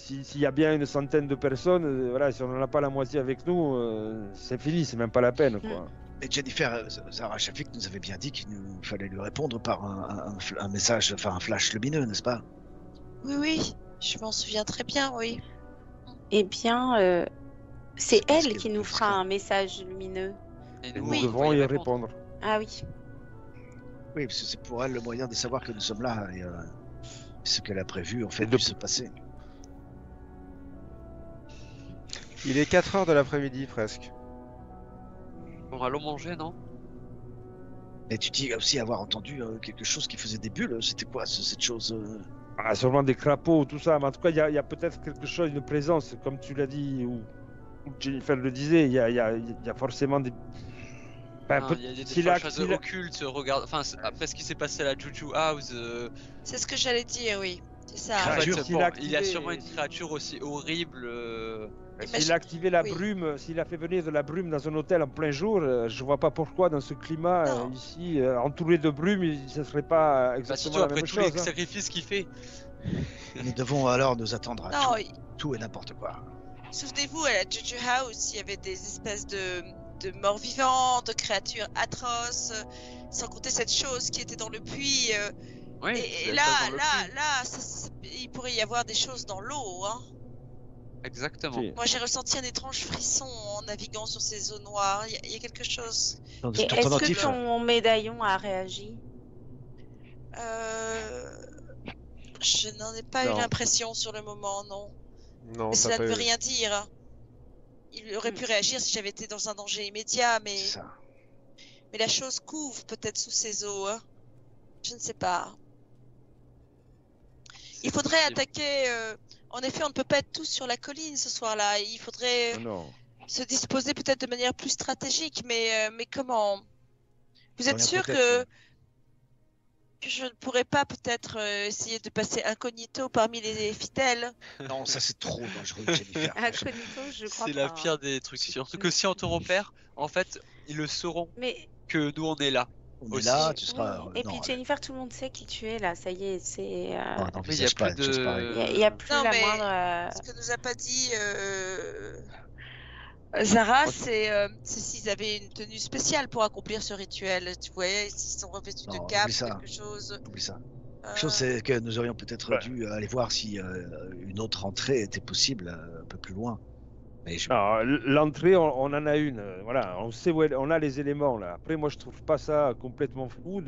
s'il y a bien une centaine de personnes, voilà, si on n'en a pas la moitié avec nous, c'est fini, c'est même pas la peine, quoi. Mais Jennifer, Zara Shafik nous avait bien dit qu'il nous fallait lui répondre par un message, enfin un flash lumineux, n'est-ce pas? Oui, oui, je m'en souviens très bien, oui. Eh bien, c'est parce elle qu'elle qui nous peut fera se- un message lumineux. Et Nous Oui. devrons y répondre. Ah oui. Oui, parce que c'est pour elle le moyen de savoir que nous sommes là et ce qu'elle a prévu en fait Et de- de se passer. Il est 4h de l'après-midi presque. Bon, allons manger, non? Mais tu dis aussi avoir entendu quelque chose qui faisait des bulles. C'était quoi cette chose Ah, sûrement des crapauds, tout ça, mais en tout cas, il y a peut-être quelque chose, une présence, comme tu l'as dit, ou Jennifer le disait, il y a forcément des... Enfin, Hein, il y a s'il des a- choses s'il a- occultes, regarde, enfin, après ce qui s'est passé à la Juju House, C'est ce que j'allais dire, oui. C'est ça. Ah, en fait, Créature. S'il bon, a il y a activé- sûrement une créature aussi horrible. S'il a activé la Oui. brume, s'il a fait venir de la brume dans un hôtel en plein jour, je vois pas pourquoi dans ce climat Non. ici, entouré de brume, ce serait pas Bah, exactement surtout la après même tous chose. les hein. sacrifices qu'il fait. Nous devons alors nous attendre à Non, tout et n'importe quoi. souvenez-vous, à la Juju House, il y avait des espèces de morts vivants, de créatures atroces, sans compter cette chose qui était dans le puits. Oui, Et c'est là, ça dans le puits. il pourrait y avoir des choses dans l'eau. Hein. Exactement. Si. Moi, j'ai ressenti un étrange frisson en naviguant sur ces eaux noires. Il y a quelque chose. Dans Et ton est-ce que pendentif, ton médaillon a réagi? Je n'en ai pas Non. eu l'impression sur le moment, non. Non, Mais t'as cela pas ne veut eu. rien dire. Il aurait pu réagir si j'avais été dans un danger immédiat, mais c'est ça. la chose couvre peut-être sous ces eaux. Hein. Je ne sais pas. Il faudrait possible. attaquer. En effet, on ne peut pas être tous sur la colline ce soir-là. Il faudrait Non. se disposer peut-être de manière plus stratégique, mais comment? Vous êtes Rien sûr peut-être, que je ne pourrais pas peut-être essayer de passer incognito parmi les fidèles? Non, ça c'est trop dangereux, Jennifer. Incognito, je crois C'est pas. la pire des trucs. Surtout que si on te repère, en fait, ils le sauront Mais que nous on est là. On est aussi. là, tu seras. oui. Et non, puis Jennifer, tout le monde sait qui tu es là. Ça y est, c'est. non, Mais n'envisage pas une chose pareille. Il y a plus Non, la mais- moindre. Ce que nous a pas dit Zara, c'est s'ils avaient une tenue spéciale pour accomplir ce rituel. Tu vois, s'ils sont revêtus Non, de cape, oublie ça. quelque chose. Oublie ça. euh, La chose, c'est que nous aurions peut-être Ouais. dû aller voir si une autre entrée était possible un peu plus loin. Mais je... Alors, l'entrée, on en a une. Voilà, on sait où on a les éléments là. Après, moi, je trouve pas ça complètement fou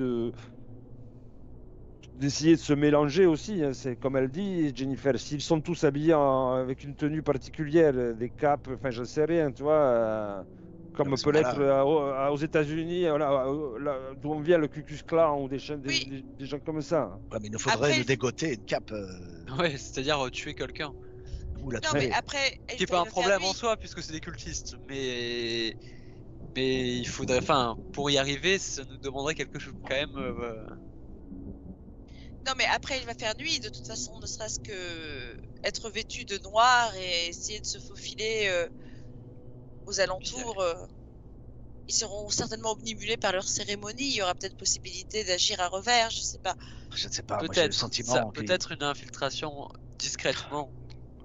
d'essayer de se mélanger aussi. Hein. C'est comme elle dit, Jennifer. S'ils sont tous habillés avec une tenue particulière, des capes, enfin, je sais rien, tu vois, comme Non, mais peut l'être voilà. aux États-Unis, voilà, d'où on vient le Ku Klux Klan ou des Oui. gens comme ça. Ouais, mais il nous faudrait Après, nous dégoter une cape Ouais, c'est-à-dire tuer quelqu'un. ou la Non, trouver. mais après. Ce qui est pas un problème en soi puisque c'est des cultistes. Mais il faudrait, enfin, pour y arriver, ça nous demanderait quelque chose quand même. Non, mais après, il va faire nuit, de toute façon, ne serait-ce que être vêtu de noir et essayer de se faufiler aux alentours. Ils seront certainement omnibulés par leur cérémonie. Il y aura peut-être possibilité d'agir à revers, je sais pas. Je ne sais pas, moi j'ai le Peut-être, sentiment que- peut-être une infiltration discrètement.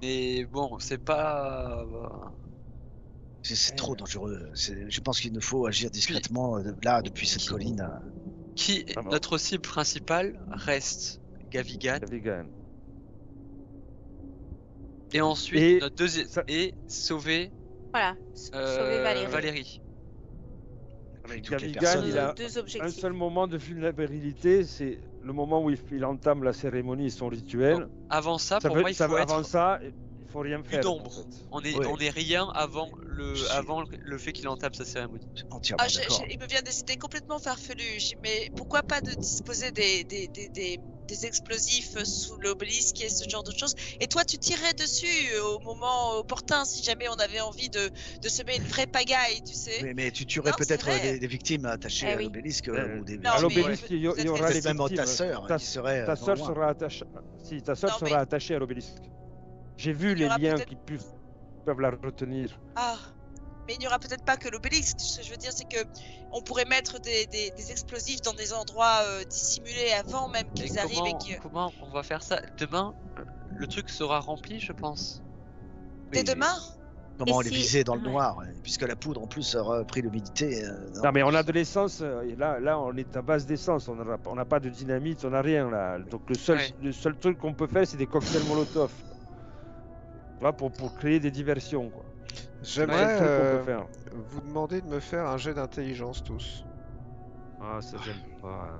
Mais bon, c'est pas. c'est trop dangereux. Je pense qu'il nous faut agir discrètement là, depuis cette colline. Ah bon. Notre cible principale reste Gavigan. Gavigan. Et ensuite, Et notre deuxième. ça- Et sauver Voilà. Sauver Valérie. Valérie. Avec toutes les Gavigan, personnes, il a Deux un objectifs. seul moment de vulnérabilité, c'est le moment où il entame la cérémonie et son rituel. Bon, avant ça, Ça pour veut- moi, il ça faut veut- être avant ça, il faut rien faire. une en ombre. fait. On est, Oui. on est rien avant Je suis- le fait qu'il entame sa cérémonie. entièrement Ah, d'accord. il me vient des idées complètement farfelues, mais pourquoi pas de disposer des explosifs sous l'obélisque et ce genre de choses. Et toi, tu tirerais dessus au moment opportun si jamais on avait envie de semer une vraie pagaille, tu sais. Mais tu tuerais Non, c'est peut-être vrai. des victimes attachées Eh à oui. l'obélisque Euh, ou des non, À mais- l'obélisque, il y vous êtes aura les peut-être même victimes. ta sœur qui serait Ta non sœur loin. sera attachée. Si, ta sœur Non, sera mais- attachée à l'obélisque. J'ai vu Il y les aura liens peut-être- qui peuvent la retenir. Ah, Mais il n'y aura peut-être pas que l'obélisque. Ce que je veux dire, c'est que on pourrait mettre des explosifs dans des endroits dissimulés avant même Et qu'ils arrivent. comment on va faire ça? Demain, le truc sera rempli, je pense. Dès demain? Comment Et les si- viser dans le ouais. noir, puisque la poudre en plus aura pris l'humidité. Non, mais on a de l'essence. Et là, on est à base d'essence. On n'a pas de dynamite, on n'a rien là. Donc Ouais. le seul truc qu'on peut faire, c'est des cocktails Molotov. Tu vois, pour créer des diversions, quoi. C'est le J'aimerais seul truc qu'on peut faire. vous demander de me faire un jet d'intelligence tous. Ah, ça, j'aime pas.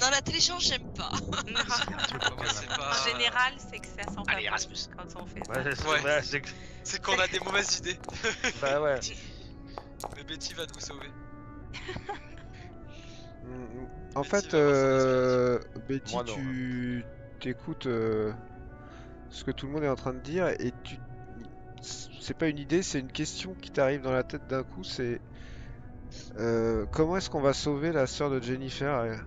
Non, l'intelligence, j'aime pas. Il y a un truc quand même. C'est pas... En général, c'est que ça sent pas Allez, bon Erasmus. quand on fait ça. Ouais, c'est C'est qu'on a des mauvaises idées. bah ouais. Mais Betty va nous sauver. En Betty fait, va avoir son Betty, Moi, non. tu t'écoutes ce que tout le monde est en train de dire et c'est pas une idée, c'est une question qui t'arrive dans la tête d'un coup, c'est comment est-ce qu'on va sauver la sœur de Jennifer?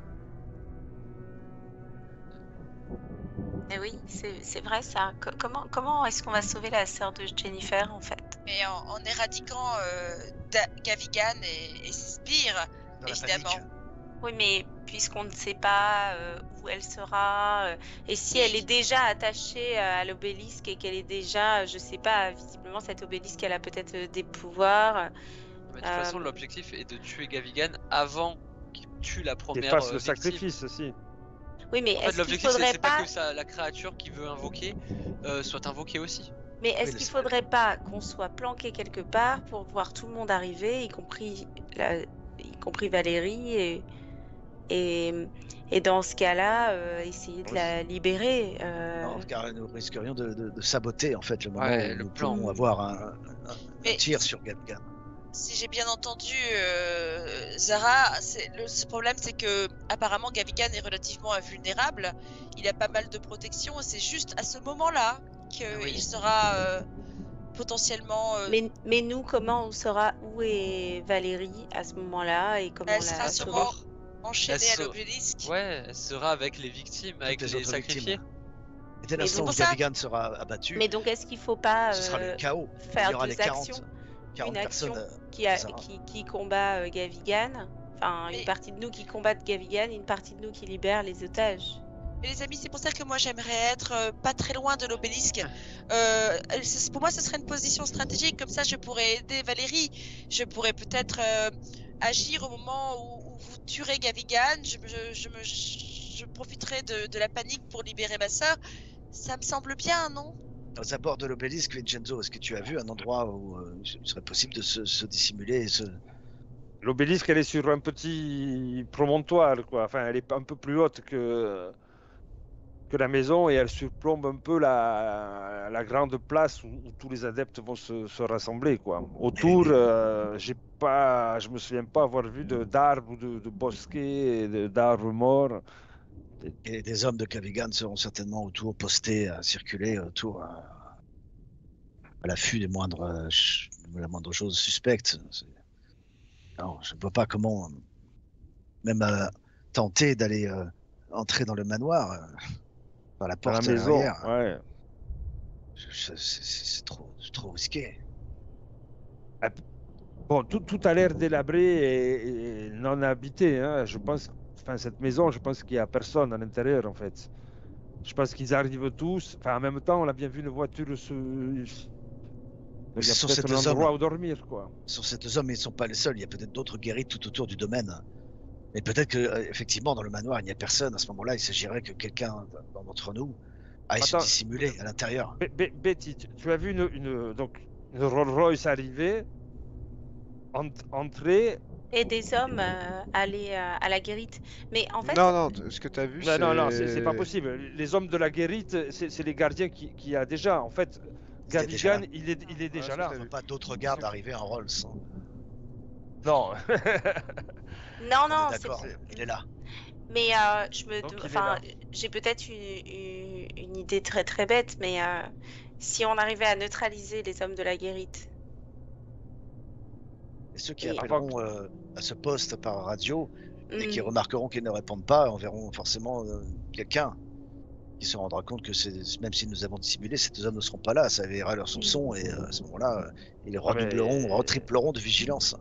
Mais oui, c'est vrai ça. Comment est-ce qu'on va sauver la sœur de Jennifer en fait? Mais en éradiquant Gavigan et ses sbires, Dans la évidemment. panique. Oui, mais puisqu'on ne sait pas où elle sera, et si elle est déjà attachée à l'obélisque et qu'elle est déjà, je sais pas, visiblement cet obélisque, elle a peut-être des pouvoirs. Mais de toute façon, l'objectif est de tuer Gavigan avant qu'il tue la Et première fasse le victime. sacrifice aussi. Oui, mais En fait, est-ce qu'il l'objectif, faudrait c'est pas... pas que la créature qui veut invoquer soit invoquée aussi. Mais est-ce le qu'il spell. faudrait pas qu'on soit planqué quelque part pour voir tout le monde arriver, y compris Valérie, et dans ce cas-là, essayer de la libérer. Non, car nous risquerions de saboter en fait le moment Ouais, où le nous plan. pouvons avoir un Mais tir sur Gavigan. si j'ai bien entendu Zara, ce problème c'est que apparemment Gavigan est relativement invulnérable. Il a pas mal de protection et c'est juste à ce moment-là qu'il Oui. sera potentiellement. Mais nous, comment on saura où est Valérie à ce moment-là et comment Elle la sera sauver? sûrement enchaînée Elle à se- l'obélisque. Ouais, elle sera avec les victimes, avec les les autres sacrifiés. victimes. Et dès Mais l'instant c'est où pour ça- Gavigan sera abattu, Mais donc, est-ce qu'il faut pas ce sera le chaos. Il y faire aura les deux 40, actions? 40 Une action personnes. qui combat Gavigan, enfin Mais- une partie de nous qui combattent Gavigan, une partie de nous qui libère les otages. Mais les amis, c'est pour ça que moi j'aimerais être pas très loin de l'obélisque. Pour moi, ce serait une position stratégique. Comme ça, je pourrais aider Valérie. Je pourrais peut-être agir au moment où vous tuerez Gavigan. Je profiterai de la panique pour libérer ma sœur. Ça me semble bien, non? Aux abords de l'obélisque, Vincenzo, est-ce que tu as vu un endroit où il serait possible de se dissimuler et L'obélisque, elle est sur un petit promontoire, quoi. Enfin, elle est un peu plus haute que la maison et elle surplombe un peu la grande place où tous les adeptes vont se rassembler, quoi. Autour, je me souviens pas avoir vu d'arbres ou de bosquets, d'arbres morts. Et des hommes de Gavigan seront certainement autour, postés à circuler autour, à l'affût des la moindre chose suspecte. Non, je ne vois pas comment, même tenter d'aller entrer dans le manoir par la Dans la porte maison, arrière. ouais. C'est trop risqué. Bon, tout a l'air délabré et non habité, hein. Je pense, enfin, cette maison, je pense qu'il n'y a personne à l'intérieur, en fait. Je pense qu'ils arrivent tous. Enfin, en même temps, on a bien vu une voiture il y a Sur peut-être ces un deux endroit hommes. où dormir, quoi. Sur ces deux hommes, ils ne sont pas les seuls. Il y a peut-être d'autres guérites tout autour du domaine. Mais peut-être que effectivement, dans le manoir, il n'y a personne. À ce moment-là, il s'agirait que quelqu'un d'entre nous aille se Attends. dissimuler à l'intérieur. Betty, tu as vu donc, une Rolls-Royce arriver, entrer. Et des hommes aller à la guérite. Mais en fait, Non, ce que tu as vu, Ouais, non, c'est pas possible. Les hommes de la guérite, c'est les gardiens qui y a déjà. En fait, Il est déjà Gavigan, il est déjà Ouais, là. c'est Je ne vois pas d'autres gardes arriver en Rolls. Non. non, On est c'est d'accord, il est là. Mais Donc, il est enfin, là. j'ai peut-être une idée très très bête, mais si on arrivait à neutraliser les hommes de la guérite, Et ceux qui Et- appelleront à ce poste par radio et qui hmm, remarqueront qu'ils ne répondent pas, enverront forcément quelqu'un. Il se rendra compte que même si nous avons dissimulé, ces 2 hommes ne seront pas là, ça éveillera leur soupçon et à ce moment-là, ils redoubleront de vigilance.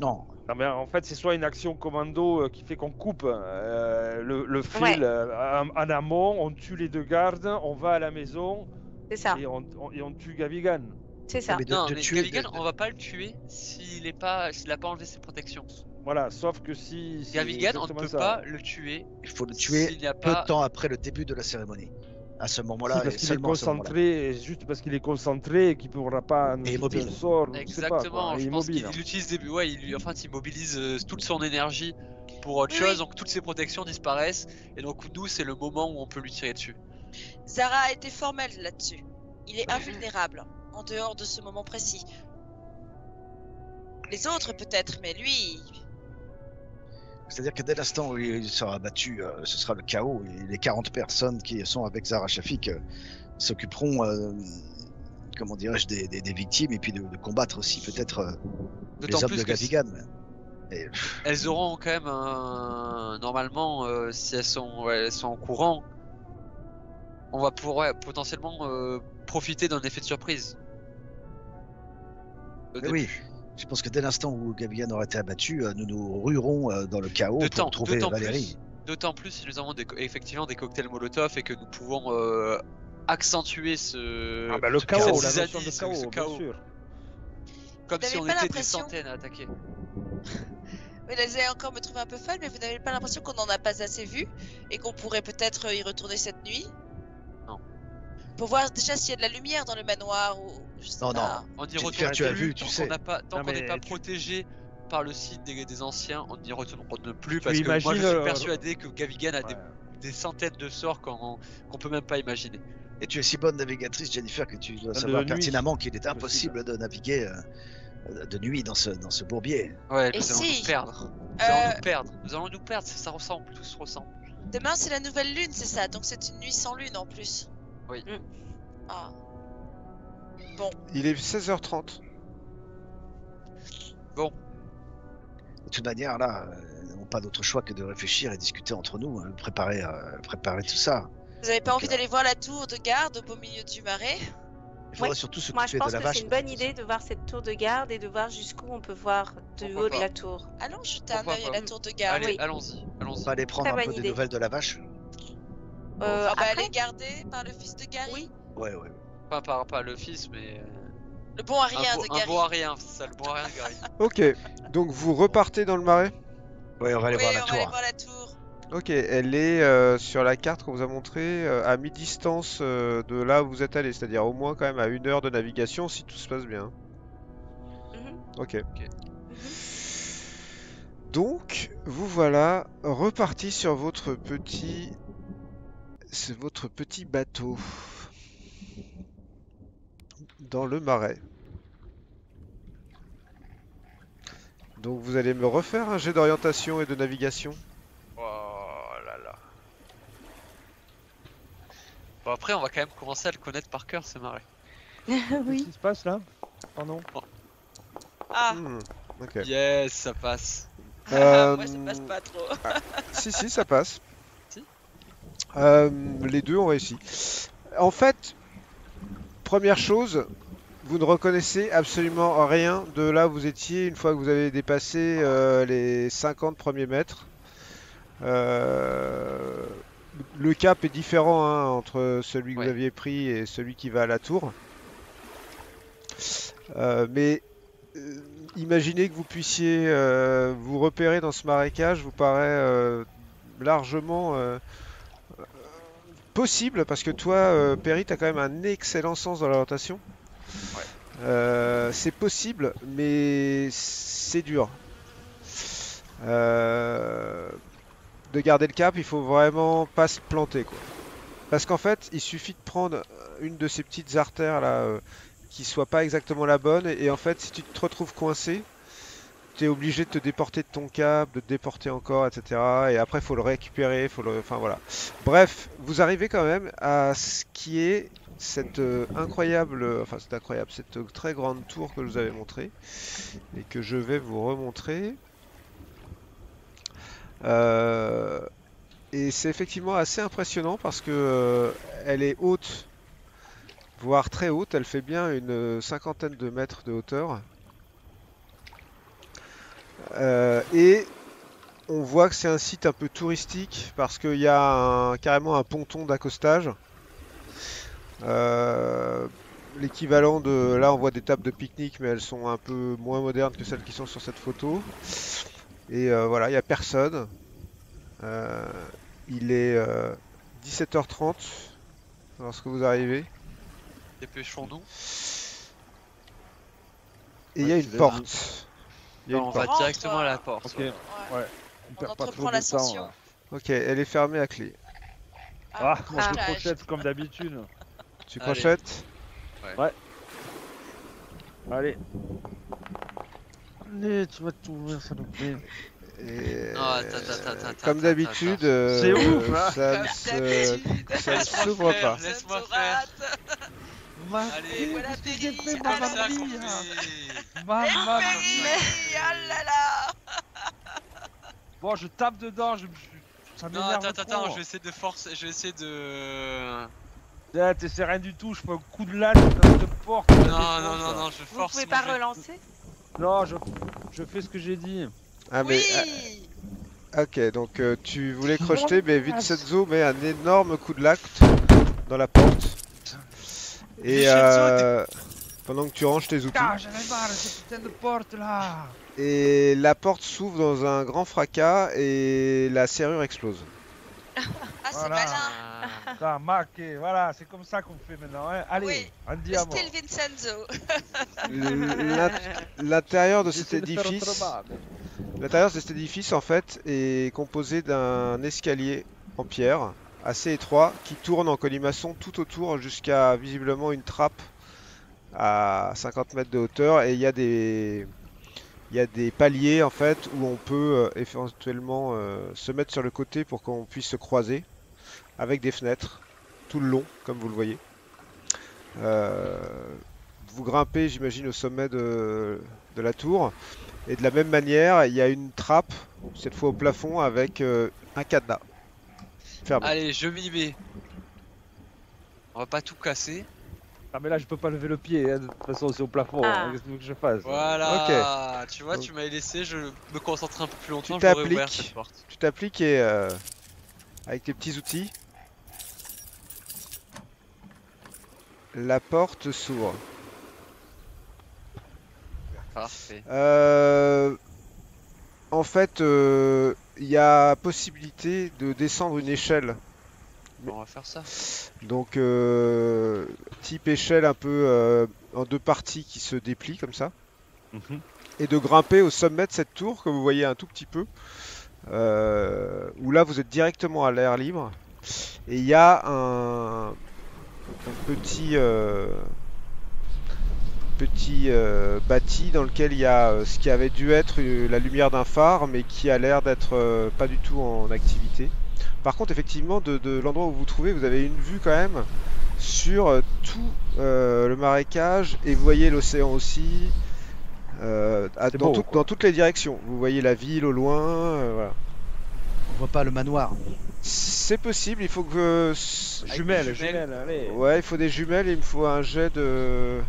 Non, Non, mais en fait, c'est soit une action commando qui fait qu'on coupe le fil Ouais. en amont, on tue les 2 gardes, on va à la maison C'est ça. et on tue Gavigan. C'est ça. mais Non, de mais tuer. Gavigan, on va pas le tuer s'il a pas enlevé ses protections. Voilà, sauf que si. c'est Gavigan, on ne exactement peut ça. pas le tuer Il faut le tuer s'il n'y a peu pas. de temps après le début de la cérémonie. À ce Si, moment-là, parce et qu'il est seulement à ce moment-là. concentré, juste parce qu'il est concentré et qu'il ne pourra pas nous immobile. un sort. je sais pas, Exactement, quoi, je pense qu'il immobile. utilise ouais, il mobilise toute son énergie pour autre Oui, chose, oui. donc toutes ses protections disparaissent, et donc nous c'est le moment où on peut lui tirer dessus. Zara a été formelle là-dessus. Il est invulnérable, en dehors de ce moment précis. Les autres peut-être, mais lui... C'est-à-dire que dès l'instant où il sera abattu, ce sera le chaos. Et les 40 personnes qui sont avec Zara Shafik s'occuperont, comment dirais-je, des victimes et puis de combattre aussi peut-être D'autant les hommes plus de que Gavigan. Et, elles auront quand même normalement, si elles sont au courant, on va pouvoir potentiellement profiter d'un effet de surprise. Au mais oui, début. je pense que dès l'instant où Gavigan aura été abattu, nous nous ruerons dans le chaos pour trouver Valérie. D'autant plus si nous avons effectivement des cocktails Molotov et que nous pouvons accentuer ce. Ah bah le cette chaos, la notion zizanie, de ce chaos, bien chaos. sûr. Comme Vous si on n'avez pas était des l'impression- centaines à attaquer. Oui, là, vous allez encore me trouver un peu folle, mais vous n'avez pas l'impression qu'on n'en a pas assez vu et qu'on pourrait peut-être y retourner cette nuit? Non. Pour voir déjà s'il y a de la lumière dans le manoir ou... Je sais Non, pas. On y Jennifer, retourne tu as plus vu, tu tant sais. qu'on mais n'est pas tu- protégé par le site des anciens, on n'y retourne plus Tu parce que moi je imagines, suis persuadé que Gavigan a Ouais. des centaines de sorts qu'on peut même pas imaginer. Et tu es si bonne navigatrice, Jennifer, que tu dois De savoir nuit, pertinemment qu'il est possible. impossible de naviguer de nuit dans ce bourbier. Ouais, Et nous allons si nous perdre. Nous allons nous perdre, ça ressemble, tout se ressemble. Demain, c'est la nouvelle lune, c'est ça. Donc c'est une nuit sans lune en plus. Oui. Ah. Bon. Il est 16h30. De toute manière, là, nous n'avons pas d'autre choix que de réfléchir et discuter entre nous, préparer tout ça. Vous avez pas Ok. envie d'aller voir la tour de garde au beau milieu du marais? Il faudra Ouais. surtout Moi, je s'occuper pense de la que vache. c'est une bonne idée de voir cette tour de garde et de voir jusqu'où on peut voir de Pourquoi haut de pas. la tour. Allons jeter un Pourquoi œil à pas. la tour de garde. Allez, oui. allons-y, On allons-y. va aller prendre Très un peu bonne des idée. nouvelles de la vache. Ah bah Après, elle est gardée par le fils de Gary. Oui. Ouais, ouais. Pas le fils, mais Le bon à rien de un Gary. beau à rien, c'est ça, le bon à rien de Gary. Ok, donc vous repartez dans le marais. Ouais, on va aller Oui, voir la on va aller tour. voir la tour. Ok, elle est sur la carte qu'on vous a montrée à mi-distance de là où vous êtes allé, c'est-à-dire au moins quand même à 1 heure de navigation si tout se passe bien. Mhm. Ok. Ok. Donc, vous voilà reparti sur votre petit bateau dans le marais. Donc vous allez me refaire un jet d'orientation et de navigation. Oh là là. Bon après on va quand même commencer à le connaître par cœur ce marais. Qu'est-ce Oui. qui se passe là? Pardon. Ah, Hmm, ok. Yes, ça passe. moi ça passe pas trop. Si, ça passe. Si. Les deux ont réussi. En fait, première chose, vous ne reconnaissez absolument rien de là où vous étiez une fois que vous avez dépassé les 50 premiers mètres. Le cap est différent hein, entre celui que vous Ouais. aviez pris et celui qui va à la tour. Mais imaginez que vous puissiez vous repérer dans ce marécage, vous paraît largement possible parce que toi, Perry, tu as quand même un excellent sens dans l'orientation. C'est possible, mais c'est dur. De garder le cap, il faut vraiment pas se planter, quoi. Parce qu'en fait, il suffit de prendre une de ces petites artères là qui soit pas exactement la bonne, et en fait, si tu te retrouves coincé, tu es obligé de te déporter de ton cap, de te déporter encore, etc. Et après, il faut le récupérer, enfin voilà. Bref, vous arrivez quand même à ce qui est cette cette très grande tour que je vous avais montrée et que je vais vous remontrer. Et c'est effectivement assez impressionnant parce que elle est haute, voire très haute. Elle fait bien une cinquantaine de mètres de hauteur. Et on voit que c'est un site un peu touristique parce qu'il y a carrément un ponton d'accostage. L'équivalent de... Là on voit des tables de pique-nique mais elles sont un peu moins modernes que celles qui sont sur cette photo. Et voilà, il n'y a personne. Il est 17h30 lorsque vous arrivez. Dépêchons-nous. Et il y a une porte. Il y a une On va porte. directement à la porte. Ok. ouais. Ouais. On perd pas trop entreprend de l'ascension. temps. Là. Ok, elle est fermée à clé. Ah, moi je crochetage. crochette comme d'habitude. Tu Allez. crochettes? Allez. Allez, tu vas t'ouvrir, ça nous plaît. Et, Non, attends, comme d'habitude, C'est ouf, hein. ça Comme ne se, d'habitude. ça ne Laisse-moi s'ouvre faire. pas. Laisse-moi Ça ne se faire. rate. Allez, Voilà, qu'est-ce que Péri. j'ai fait, c'est maman comme ça qu'on mia. fait. Maman Péri, mia. oh là là. Bon, je tape dedans, ça Non, m'énerve attends, trop. je vais essayer de forcer, je vais essayer de... Là, c'est rien du tout, je fais un coup de lance dans cette porte. Non, je Vous force. pouvez moi, pas relancer? Non, je fais ce que j'ai dit. Ah mais Oui. ok, donc tu voulais crocheter, mais Vincenzo met un énorme coup de latte dans la porte. Et pendant que tu ranges tes outils. Ah, j'en ai marre de cette putain de porte là. Et la porte s'ouvre dans un grand fracas et la serrure explose. Ah, c'est Voilà. malin. Ah, Ça, marqué, voilà, c'est comme ça qu'on fait maintenant. Hein. Allez, Oui. un diamant. Style Vincenzo. L'intérieur de J'essaie cet de faire édifice, autrement, mais- l'intérieur de cet édifice en fait est composé d'un escalier en pierre assez étroit qui tourne en colimaçon tout autour jusqu'à visiblement une trappe à 50 mètres de hauteur et il y a des paliers en fait où on peut éventuellement se mettre sur le côté pour qu'on puisse se croiser avec des fenêtres tout le long comme vous le voyez. Vous grimpez j'imagine au sommet de la tour et de la même manière il y a une trappe cette fois au plafond avec un cadenas fermé. Allez, je m'y mets. On va pas tout casser. Ah, mais là, je peux pas lever le pied, hein. De toute façon, c'est au plafond. Ah. Hein. Qu'est-ce que tu veux que je fasse? Voilà. Tu vois, Donc- tu m'avais laissé, je me concentrer un peu plus longtemps, Tu j'aurais ouvert t'appliques. cette porte. Tu t'appliques et avec tes petits outils la porte s'ouvre. Parfait. En fait, il y a possibilité de descendre une échelle. On va faire ça. Donc, type échelle un peu en deux parties qui se déplient comme ça. Mhm. Et de grimper au sommet de cette tour que vous voyez un tout petit peu. Où là, vous êtes directement à l'air libre. Et il y a un petit... bâti dans lequel il y a ce qui avait dû être la lumière d'un phare mais qui a l'air d'être pas du tout en activité. Par contre effectivement de l'endroit où vous vous trouvez vous avez une vue quand même sur tout le marécage et vous voyez l'océan aussi C'est beau, quoi. dans toutes les directions. Vous voyez la ville au loin, voilà. On voit pas le manoir. C'est possible, il faut que... Jumelles, jumelles. jumelles, allez. Ouais, il faut des jumelles et il me faut un jet de...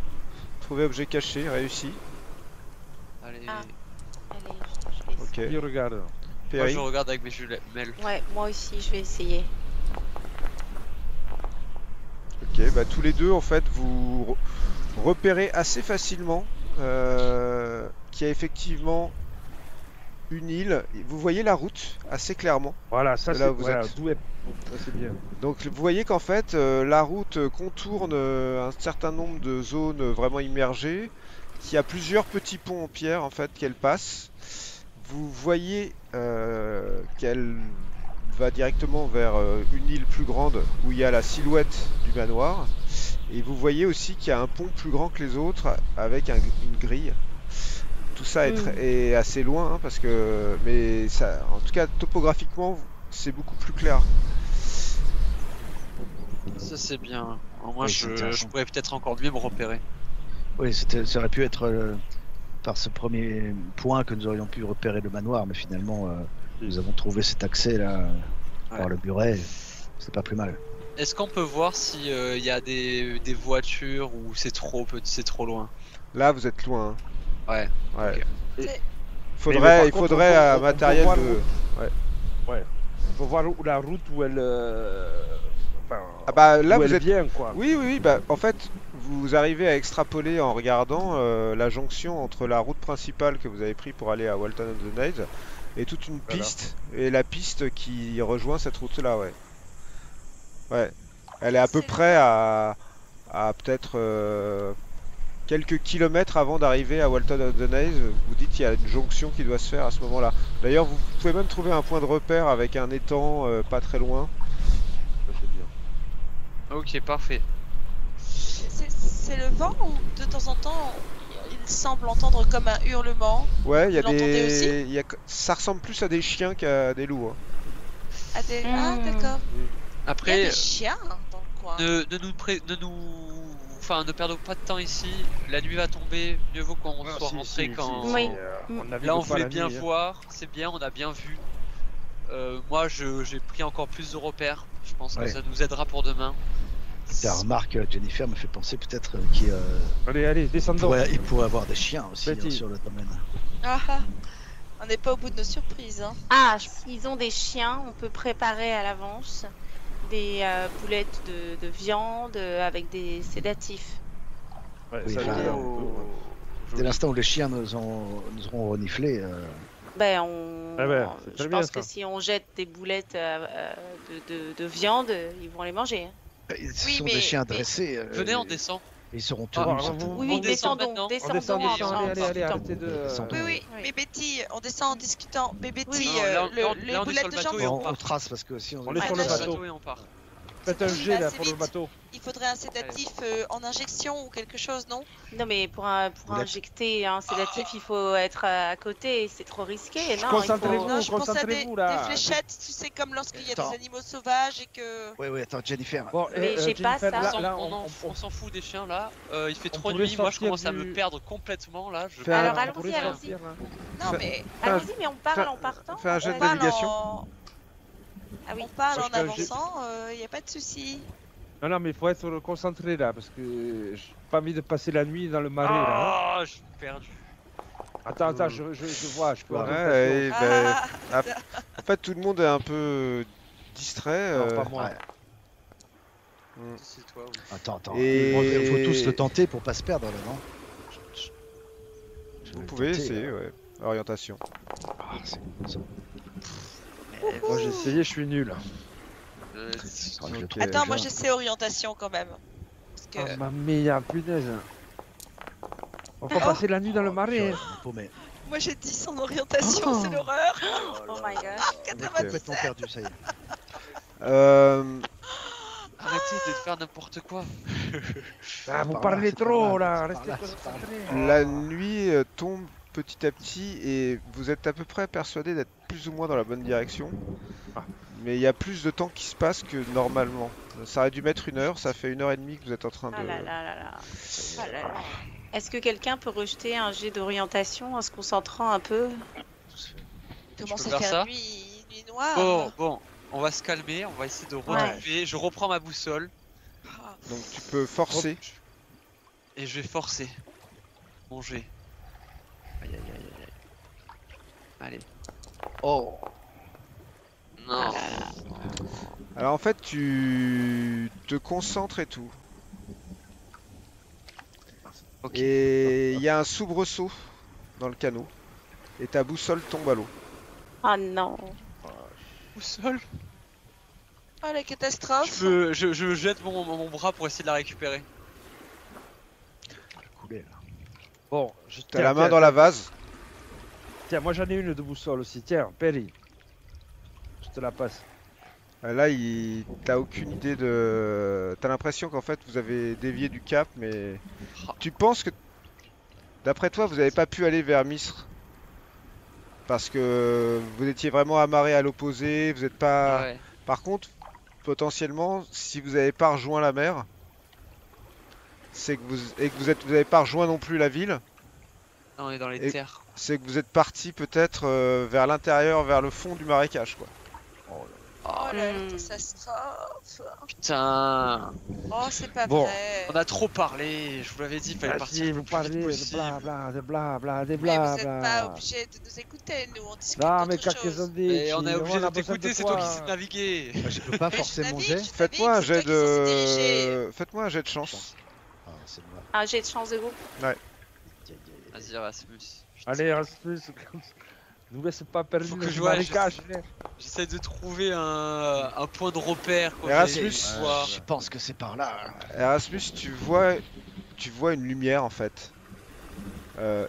Trouver objet caché, réussi. Allez. Ah. Allez, je vais essayer. Ok. Qui regarde? Moi, Perry. je regarde avec mes jumelles. Ouais, moi aussi, je vais essayer. Ok, bah tous les deux en fait vous repérez assez facilement qu'il y a effectivement une île. Vous voyez la route assez clairement. Voilà, ça Là c'est où vous voilà, êtes. d'où est- ça, c'est bien. Donc vous voyez qu'en fait la route contourne un certain nombre de zones vraiment immergées, qu'il y a plusieurs petits ponts en pierre en fait qu'elle passe. Vous voyez qu'elle va directement vers une île plus grande où il y a la silhouette du manoir. Et vous voyez aussi qu'il y a un pont plus grand que les autres avec une grille. Tout ça est assez loin hein, parce que, mais ça, en tout cas topographiquement, c'est beaucoup plus clair. Ça, c'est bien. Au moins, Oui, c'est je intéressant. pourrais peut-être encore mieux me repérer. Oui, ça aurait pu être par ce premier point que nous aurions pu repérer le manoir, mais finalement, nous avons trouvé cet accès là Par le buret, c'est pas plus mal. Est-ce qu'on peut voir si y a des voitures ou c'est trop c'est trop loin? Là, vous êtes loin. Ouais. Hein. Ouais. Ok. Mais Il par contre, faudrait un on peut matériel voir de. Il faut voir où la route où elle. Enfin, Ah bah là, où vous elle êtes. vient, quoi. Oui, bah en fait, vous arrivez à extrapoler en regardant la jonction entre la route principale que vous avez pris pour aller à Walton on the Naze et toute une Voilà. piste, et la piste qui rejoint cette route-là, ouais. Ouais. Elle est à peu C'est- près à peut-être quelques kilomètres avant d'arriver à Walton on the Naze. Vous dites qu'il y a une jonction qui doit se faire à ce moment-là. D'ailleurs, vous pouvez même trouver un point de repère avec un étang pas très loin. Ça, c'est bien. Ok, parfait. C'est le vent ou de temps en temps il semble entendre comme un hurlement Ouais, il y a Vous l'entendez aussi des. Ça ressemble plus à des chiens qu'à des loups. Hein. à des... Ah d'accord. Il y a Après, des chiens dans le coin. ne perdons pas de temps ici. La nuit va tomber. Mieux vaut qu'on Ah, soit si, rentré si, quand. si, Oui. on navigue Là, on pas voulait la bien nuit, hein. voir. C'est bien, on a bien vu. Moi, j'ai pris encore plus de repères. Je pense que Ouais. ça nous aidera pour demain. Ta remarque, Jennifer, me fait penser peut-être qu'il Allez, descendons. il pourrait avoir des chiens aussi Betty. sur le domaine. Ah, ah. On n'est pas au bout de nos surprises. Hein. Ah, s'ils ont des chiens, on peut préparer à l'avance des boulettes de viande avec des sédatifs. Ouais, Oui, ça, enfin, je dis, Dès l'instant où les chiens nous auront reniflé, Ben, Ah ben, c'est très je bien, pense que ça. si on jette des boulettes de viande, ils vont les manger. ce Oui, sont mais- des chiens mais- dressés. Venez, on descend. Ils seront Ah, tenus. vous- certainement. Oui, On oui, descend descendons, maintenant. descendons, On descend, en allez, discutant. arrêtez de. Oui, oui, Ouais. mais Betty, on descend en discutant. Mais Betty, Non, là, les là, on est sur boulettes le de bateau viande, et on On part. trace parce que si on On est sur On le est bateau. et on part. Faites un Ça jet là assez pour le vite. bateau. il faudrait un sédatif en injection ou quelque chose, non? Non, mais pour Boulette. injecter un sédatif, il faut être à côté, c'est trop risqué. Non, il faut... Concentrez-vous. Non, je pensais à des concentrez-vous, là. fléchettes, tu sais, comme lorsqu'il y a Attends. des animaux sauvages et que... Oui, attends, Jennifer. Bon, Mais j'ai pas Jennifer, ça. là, On s'en fout des chiens là. Il fait on trop pourrait nuit. Moi, je sortir commence à du- me perdre complètement là. Je Fais un- Alors, on allons-y, pourrait allons-y. sortir, là. Non, Fais- mais Allons-y, mais on parle fais- en partant. fais un jet on de parle navigation. en... Ah oui. On parle Moi, en je fais un jet. avançant, il n'y a pas de souci. Non, mais il faut être concentré là, parce que j'ai pas envie de passer la nuit dans le marais là. Ah, je suis perdu. Attends, je vois, je peux. Ouais, orientation. et ben, Ah, en fait, tout le monde est un peu distrait. Non, pas moi. Ouais. C'est toi. Oui. Attends. Et- Il faut tous le tenter pour pas se perdre là, non? Je vais Vous le pouvez tenter, essayer, ouais. Orientation. Ah, c'est bon, ça. Moi j'ai essayé, je suis nul. Ah, je le Ok. trouve Attends, déjà. moi j'essaie orientation quand même. Parce que... Ah, ma mère, punaise. On va Oh. passer la nuit dans le marais. Purée, paumé. Moi j'ai 10 en orientation, Oh. c'est l'horreur. Oh my god. On est 97. complètement perdu, ça y est. Arrêtez de faire n'importe quoi. Ah, vous par parlez là, c'est trop par là, là, c'est par restez là, c'est par là. concentrés. La nuit tombe petit à petit et vous êtes à peu près persuadé d'être plus ou moins dans la bonne direction. Ah. Mais il y a plus de temps qui se passe que normalement. Ça aurait dû mettre 1 heure, ça fait 1h30 que vous êtes en train de... Ah là là là là. Ah là là. Est-ce que quelqu'un peut rejeter un jet d'orientation en se concentrant un peu? Il commence peux à faire faire ça nuit noire. Bon, on va se calmer, on va essayer de retrouver. Je reprends ma boussole Ah, Donc tu peux forcer. et je vais forcer mon jet. Aïe aïe aïe aïe. Allez. Oh, Non. Alors en fait tu te concentres et tout. Ok. Et il y a un soubresaut dans le canot. Et ta boussole tombe à l'eau. Ah non. Boussole. Ah, la catastrophe. Je jette mon bras pour essayer de la récupérer. coulé là. Bon, T'as la main dans la vase. Tiens, moi j'en ai une de boussole aussi. Tiens, Perry. Je te la passe. Là, t'as aucune idée de... T'as l'impression qu'en fait, vous avez dévié du cap, mais... Tu penses que... D'après toi, vous n'avez pas pu aller vers Misre. Parce que vous étiez vraiment amarré à l'opposé, vous n'êtes pas... Ouais. Par contre, potentiellement, si vous n'avez pas rejoint la mer, c'est que vous n'avez pas rejoint non plus la ville, Non, on est dans les Et- terres. c'est que vous êtes parti peut-être vers l'intérieur, vers le fond du marécage, quoi. Oh la Hmm. catastrophe. Putain, Oh, c'est pas Bon. vrai. on a trop parlé. Je vous l'avais dit, il fallait Ah, partir si, le vous plus vite parlez de possible. blabla, de blabla, de Mais vous blabla. n'êtes pas obligé de nous écouter, nous on discute Non, mais d'autre quand ils ont chose. dit, Mais on est obligé de a besoin t'écouter, de c'est toi qui toi. sais naviguer. Bah, je peux pas Mais forcer je mon navigue, jet. je navigue, Faites-moi un c'est toi jet qui es censé diriger. de. Faites-moi un jet de chance. Ah, c'est moi. Un jet de chance de groupe. Vas-y, Erasmus. Putain. Allez, Erasmus, nous laisse pas perdre Faut dans que le je vois, marécage. J'essaie de trouver un point de repère. Quoi. Erasmus. Je pense que c'est par là. Erasmus, tu vois une lumière en fait.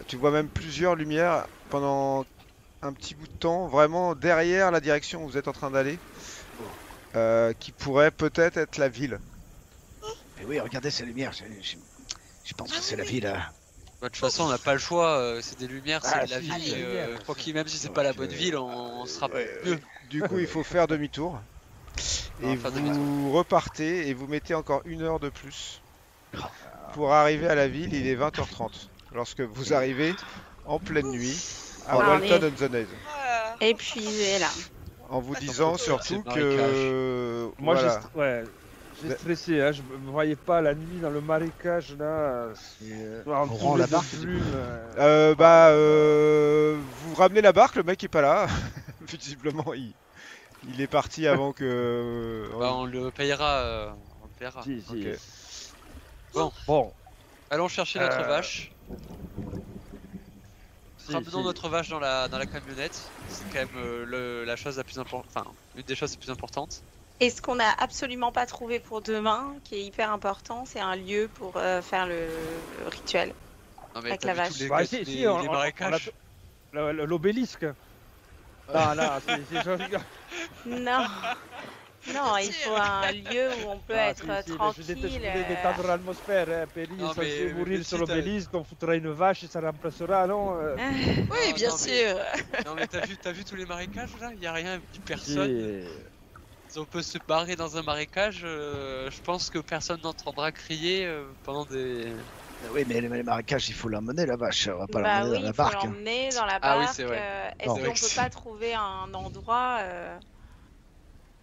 Tu vois même plusieurs lumières pendant un petit bout de temps, vraiment derrière la direction où vous êtes en train d'aller, qui pourrait peut-être être la ville. Mais oui, regardez ces lumières. Je pense que c'est la ville. Hein. Bah, de toute façon, on n'a pas le choix. C'est des lumières, c'est Ah, de la si, ville. c'est des lumières. Quoi qu'il, même si c'est pas la bonne ville, on sera mieux. Du coup, il faut faire demi-tour. On va Et faire vous repartez et vous mettez encore 1 heure de plus pour arriver à la ville. Il est 20h30 lorsque vous arrivez en pleine nuit à Ah, Walton on the Naze. Voilà. Épuisé là. En vous disant C'est surtout le que Moi, voilà. j'ai stressé, hein. Je me voyais pas la nuit dans le marécage là. On rend la barque, du coup. Vous ramenez la barque, le mec est pas là. Visiblement, il est parti avant que. Bah, on le payera. On le paiera. Si, si. Bon. Bon. Allons chercher notre Euh, vache. Si, Ramenons si. notre vache dans la camionnette. C'est quand même la chose la plus importante. Enfin, une des choses les plus importantes. Et ce qu'on n'a absolument pas trouvé pour demain, qui est hyper important, c'est un lieu pour faire le rituel. Non, mais Avec t'as la vu vache. tous les, Bah, tous si, les- si, les on a- marécages. L'obélisque. Non, non, je rigole. Non, non, il faut un lieu où on peut Ah, être si, si, mais je tranquille. déteste détendre l'atmosphère. Hein. Perry Non, est censé mais mourir si sur t'as- l'obélisque, on foutra une vache et ça remplacera, non Oui, bien non, mais- sûr. Non mais t'as vu tous les marécages là? Y a rien, y a personne. Si on peut se barrer dans un marécage, je pense que personne n'entendra crier pendant des. Oui, mais les marécages, il faut l'emmener la vache. On va pas Bah l'emmener oui, dans la il faut barque. Hein. l'emmener dans la barque. Ah oui, c'est vrai. Est-ce Non, qu'on Rex. peut pas trouver un endroit,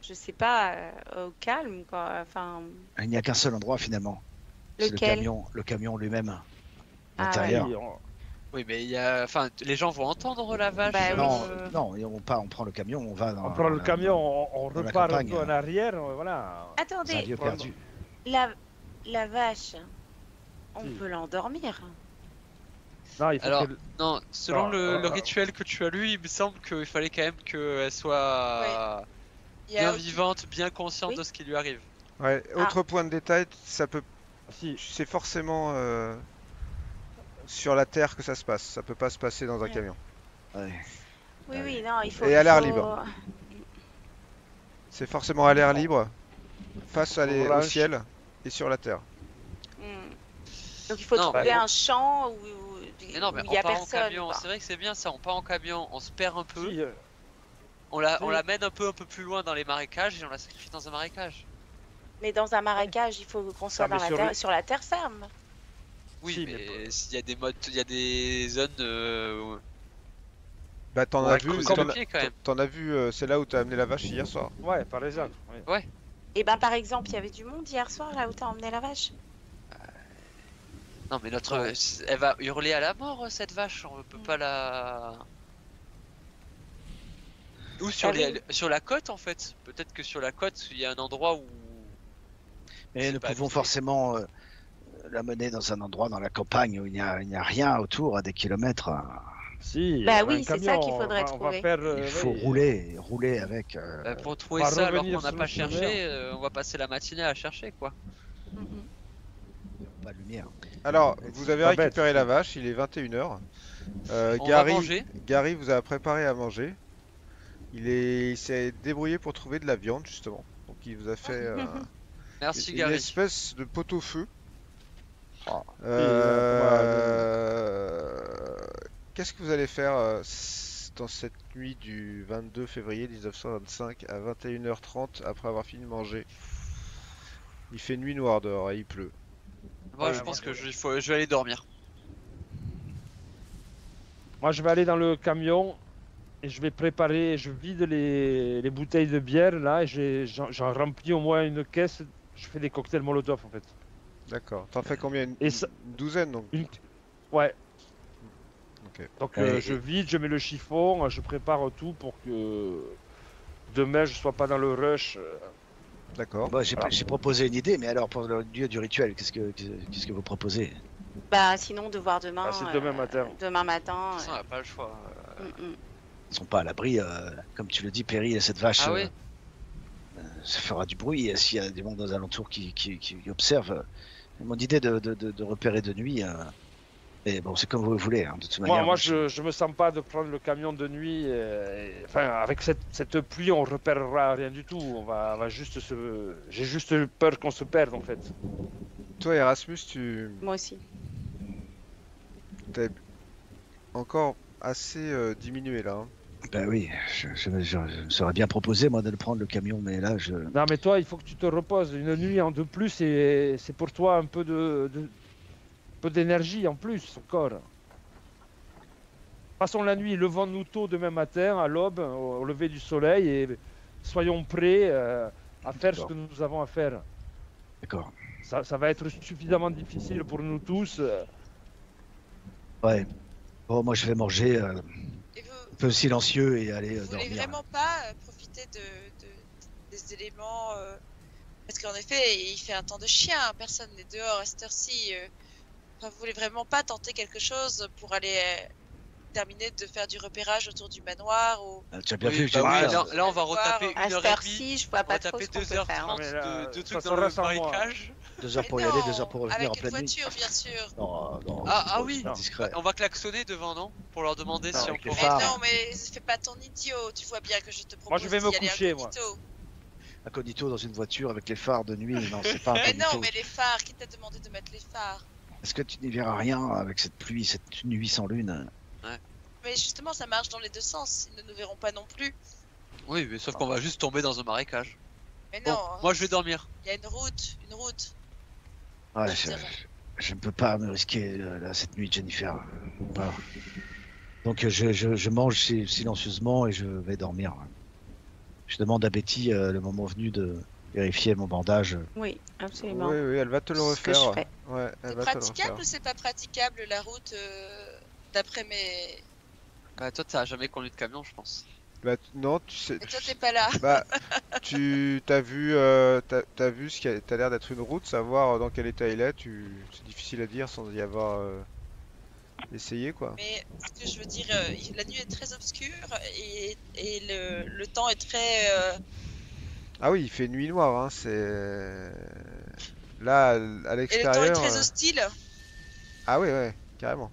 je sais pas, au calme quoi. Enfin, Il n'y a qu'un seul endroit finalement. C'est lequel? le camion lui-même. Ah, L'intérieur. Oui mais enfin les gens vont entendre la vache. Bah oui. Non, non, et on prend le camion, on va dans. On prend le dans- camion, on dans la repart un campagne, peu en hein. arrière, voilà. dans un Attendez, lieu perdu. la vache, on Si. peut l'endormir. Non, il faut Alors, que... non, selon le Ah. rituel que tu as lu, il me semble qu'il fallait quand même qu'elle soit Il y a bien aucun- vivante, bien consciente Oui. de ce qui lui arrive. Ouais, autre point de détail, ça peut. Si. C'est forcément sur la terre que ça se passe. Ça peut pas se passer dans un Ouais. camion. Ouais. Oui, oui, non, il faut. Et il à l'air faut- libre. C'est forcément à l'air libre, face au Orange. ciel et sur la terre. Hmm. Donc il faut Non, trouver bah, un champ où Mais non, mais il on y a part en personne. camion, quoi. c'est vrai que c'est bien ça, on part en camion, on se perd un peu, Si, on si. la mène un peu plus loin dans les marécages et on la sacrifie dans un marécage. Mais dans un marécage, il faut qu'on soit Ah, mais dans la sur terre, le- sur la terre ferme. Oui, Si, mais mais s'il y a des modes, il y a des zones Bah t'en on as va vu, creuser t'en le pied quand même. t'en as vu, c'est là où t'as amené la vache hier soir. Ouais, par exemple. oui. Et ben par exemple, il y avait du monde hier soir là où t'as emmené la vache. Non mais elle va hurler à la mort cette vache, on peut pas la... Ou sur, Ah oui. sur la côte en fait, peut-être que sur la côte il y a un endroit où... Mais C'est nous pas pouvons habité. forcément la mener dans un endroit dans la campagne où il n'y a rien autour à des kilomètres. Si, Bah on a oui, un c'est ça camion, qu'il faudrait on va trouver. faire, Il faut oui, rouler avec. pour trouver va ça alors revenir qu'on n'a sur pas le chemin. cherché, on va passer la matinée à chercher quoi. Mhm. pas de lumière. Alors, C'est vous avez pas bête, récupéré ça. la vache, il est 21h. On va manger. Gary vous a préparé à manger. Il s'est débrouillé pour trouver de la viande justement. Donc il vous a fait Merci une Gary. espèce de pot-au-feu. Ah. Qu'est-ce que vous allez faire dans cette nuit du 22 février 1925 à 21h30 après avoir fini de manger? Il fait nuit noire dehors et il pleut. Moi Ouais, je pense moi, que je vais aller dormir. Moi, je vais aller dans le camion et je vais préparer, je vide les bouteilles de bière là, et j'en remplis au moins une caisse. Je fais des cocktails Molotov en fait. D'accord. T'en fais combien? Et Une ça- douzaine donc. Ouais. Ok. Donc Et- je vide, je mets le chiffon, je prépare tout pour que demain je sois pas dans le rush. D'accord. Bon, j'ai proposé une idée, mais alors pour le lieu du rituel, qu'est-ce que vous proposez? Bah, sinon, de voir demain. Ah, c'est demain matin. Demain matin. De toute façon, on n'a pas le choix. Ils sont pas à l'abri, comme tu le dis, Perry, et cette vache. Ah oui. Ça fera du bruit, et s'il y a des gens aux alentours qui observent. Mon idée de repérer de nuit, et bon, c'est comme vous voulez, hein, de toute manière. Moi je me sens pas de prendre le camion de nuit. Enfin, avec cette pluie, on repérera rien du tout. On va juste se. J'ai juste peur qu'on se perde en fait. Toi, Erasmus, tu Moi aussi. t'es encore assez diminué là. Hein. Ben oui, je me serais bien proposé, moi, de le prendre le camion, mais là, Non, mais toi, il faut que tu te reposes. Une nuit en de plus, et c'est pour toi un peu peu d'énergie en plus encore. Passons la nuit, levons-nous tôt demain matin, à l'aube, au lever du soleil, et soyons prêts à faire ce D'accord. que nous avons à faire. D'accord. Ça va être suffisamment difficile pour nous tous. Ouais. Bon, moi, je vais manger Et vous, un peu silencieux et aller vous voulez dormir. vraiment pas profiter des éléments parce qu'en effet, il fait un temps de chien, personne n'est dehors à cette heure-ci. Enfin, vous voulez vraiment pas tenter quelque chose pour aller terminer de faire du repérage autour du manoir ou... Tu as bien Oui, vu que bah j'ai oui, dit là, on va retaper À une heure cette et demie. heure-ci, je vois On va pas trop taper ce qu'on peut 2h30 faire. Non, mais là, de ça trucs sera dans le sans moi. marécage. 2 heures pour y Mais aller, non, 2 heures pour revenir avec en une pleine nuit. voiture, bien sûr. Non, non, Ah, c'est ah pas- oui. c'est pas discret. On va klaxonner devant, non? Pour leur demander Non, si on avec peut les Mais phares. non, mais fais pas ton idiot. Tu vois bien que je te propose Moi, je vais me d'y aller coucher, moi. incognito. Incognito dans une voiture avec les phares de nuit, non, c'est pas Mais incognito. non, mais les phares, qui t'a demandé de mettre les phares? Est-ce que tu n'y verras rien avec cette pluie, cette nuit sans lune? Mais justement, ça marche dans les deux sens. Ils ne nous verront pas non plus. Oui, mais sauf qu'on va juste tomber dans un marécage. Mais Bon, non, moi je vais dormir. il y a une route, une route. Ouais, Je dirais. je ne peux pas me risquer là, cette nuit, Jennifer. Voilà. Donc je mange silencieusement et je vais dormir. Je demande à Betty le moment venu de vérifier mon bandage. Oui, absolument. Oui, oui, elle va te le Ce que je refaire. ferai. Ouais, elle C'est va te le praticable refaire. ou c'est pas praticable la route d'après mes... Bah, toi, t'as jamais conduit de camion, je pense. Bah, non, tu sais. Et toi t'es pas là. Bah, tu t'as vu, t'as vu ce qui a l'air d'être une route, savoir dans quel état il est. C'est difficile à dire sans y avoir essayé quoi. Mais ce que je veux dire, la nuit est très obscure et le temps est très... Ah oui, il fait nuit noire, hein. C'est là à et le temps est l'extérieur. très hostile. Ah oui, ouais, carrément.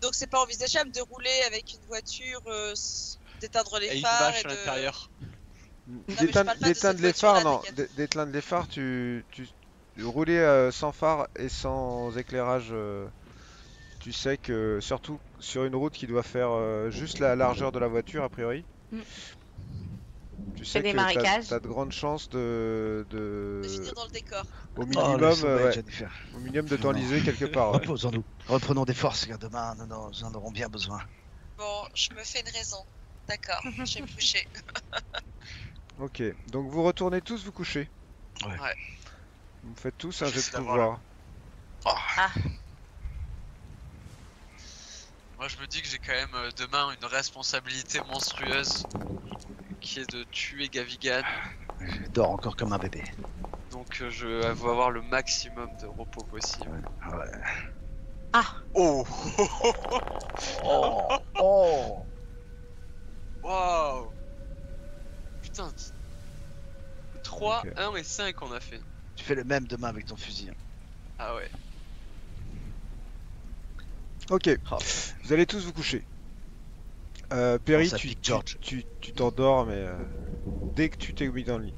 Donc c'est pas envisageable de rouler avec une voiture, d'éteindre Et les une phares vache et à l'intérieur. mais je parle pas de D'éteindre cette les phares, voiture-là, non. t'inquiète. D'éteindre les phares, tu rouler sans phare et sans éclairage. Tu sais que surtout sur une route qui doit faire juste la largeur de la voiture a priori. Mm. Tu C'est sais des que marécages. t'as de grandes chances De finir dans le décor. au Oh, le minimum, sommeil, ouais, Jennifer. au minimum de t'enliser quelque part. Ouais. Reposons-nous. Reprenons des forces, car demain, nous en aurons bien besoin. Bon, je me fais une raison. D'accord, je vais me coucher. Ok, donc vous retournez tous vous coucher. Ouais. Ouais. Vous faites tous un Je jet de sais d'avoir pouvoir. Moi, je me dis que j'ai quand même demain une responsabilité monstrueuse qui est de tuer Gavigan. Je dors encore comme un bébé. Donc, je vais avoir le maximum de repos possible. Ouais. Ah, Oh! Oh, oh. Waouh! Putain! 3, Ok. 1 et 5 on a fait. Tu fais le même demain avec ton fusil. Ah ouais. Ok, Oh. vous allez tous vous coucher. Perry, Pense à Big George. tu t'endors, mais dès que tu t'es mis dans le lit.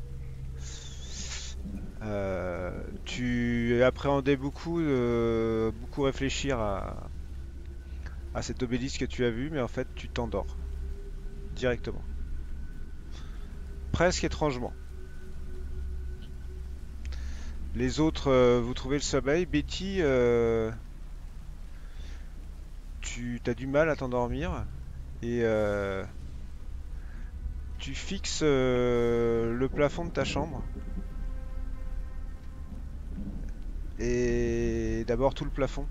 Tu appréhendais beaucoup réfléchir à cet obélisque que tu as vu, mais en fait tu t'endors directement. Presque étrangement. Les autres, vous trouvez le sommeil. Betty, tu as du mal à t'endormir. Et tu fixes le plafond de ta chambre. Et d'abord tout le plafond.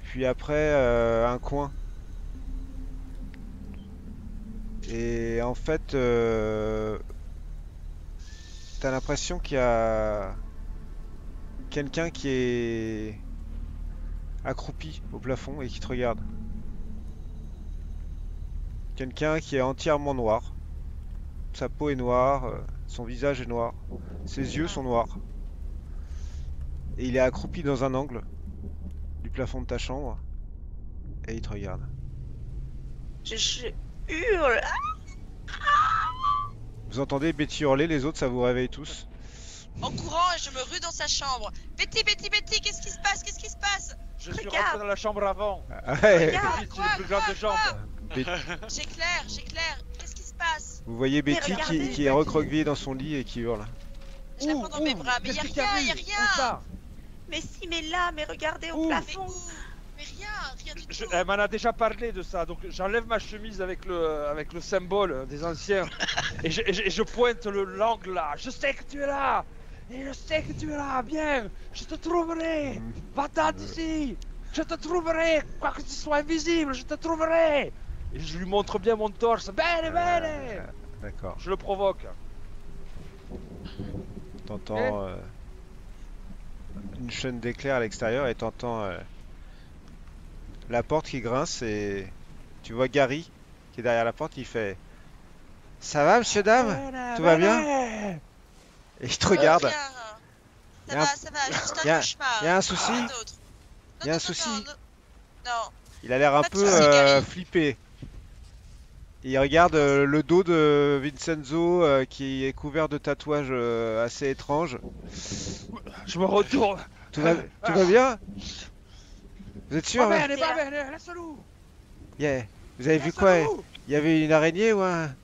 Puis après un coin. Et en fait, t'as l'impression qu'il y a quelqu'un qui est accroupi au plafond et qui te regarde. Quelqu'un qui est entièrement noir. Sa peau est noire, son visage est noir, ses yeux sont noirs. Et il est accroupi dans un angle du plafond de ta chambre. Et il te regarde. Je hurle. Vous entendez Betty hurler, les autres ça vous réveille tous. En courant, je me rue dans sa chambre. Betty, Betty, Betty, qu'est-ce qui se passe? Qu'est-ce qui se passe? Je suis Regarde. rentré dans la chambre avant. Ah ouais. Regarde. Vite, j'ai les plus grandes jambes. J'éclaire, j'éclaire. Qu'est-ce qui se passe? Vous voyez Betty regardez, qui est recroquevillée dans son lit et qui hurle. Je la prends dans mes bras, mais Qu'est-ce y a qu'il y a rien, y a eu? rien. Où ça? Mais si, mais là, mais regardez au Où? Mais plafond. où? Mais rien, rien du tout. Elle m'en a déjà parlé de ça, donc j'enlève ma chemise avec le symbole des anciens et je pointe l'angle là. Je sais que tu es là. Et je sais que tu es là, bien. Je te trouverai. Va-t'en d'ici. Je te trouverai. Quoi que tu sois invisible, je te trouverai. Et je lui montre bien mon torse. Bene, bene. D'accord. Je le provoque. T'entends une chaîne d'éclairs à l'extérieur et t'entends la porte qui grince et tu vois Gary qui est derrière la porte, il fait ça va monsieur dame? Tout va bien? Et il te regarde. Rien. Y a un- Ça va, juste y a- un cauchemar. y a un souci? Rien d'autre. Non, Y a un non, souci? non, non, non. Il a l'air un Pas de peu soucis, Gary. flippé. Et il regarde le dos de Vincenzo qui est couvert de tatouages assez étranges. Je me retourne. Tout va bien? Vous êtes sûr? Va Ouais. bene, va bene, laisse-le. Yeah. Vous avez vu quoi? Il y avait une araignée ou un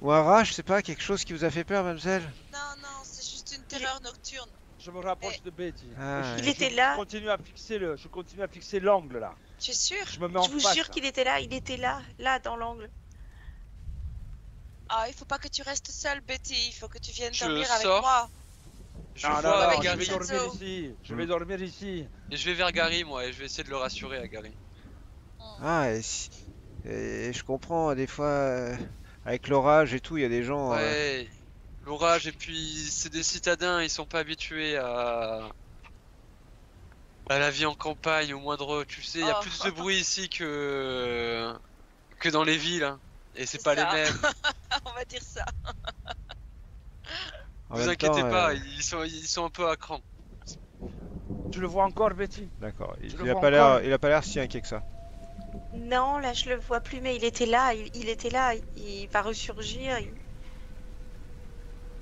rat, je sais pas, quelque chose qui vous a fait peur, mademoiselle? Non, non, c'est juste une terreur nocturne. Je me rapproche de Betty. Ah, Il ouais. était là. Je continue à fixer l'angle là. Tu es sûr? Je me mets en Je vous face. jure qu'il était là. Il était là, là dans l'angle. Ah, il faut pas que tu restes seule, Betty. Il faut que tu viennes Je dormir avec sors. moi. Je Non, vois non, non, avec je Gary vais Vincenzo. dormir ici. Je vais dormir ici. et je vais vers Gary moi et je vais essayer de le rassurer à Gary. Ah, et je comprends, des fois, avec l'orage et tout, il y a des gens. Ouais, l'orage et puis c'est des citadins, ils sont pas habitués à la vie en campagne au moindre, tu sais, il y a Oh. plus de bruit ici que dans les villes hein. Et c'est pas les ça. mêmes. On va dire ça. en Vous même inquiétez temps, pas, ils sont un peu à cran. Tu le vois encore, Betty? D'accord. Je Il le a vois pas l'air, encore. il a pas l'air si inquiet que ça. Non, là je le vois plus, mais il était là. Il était là. Il va ressurgir.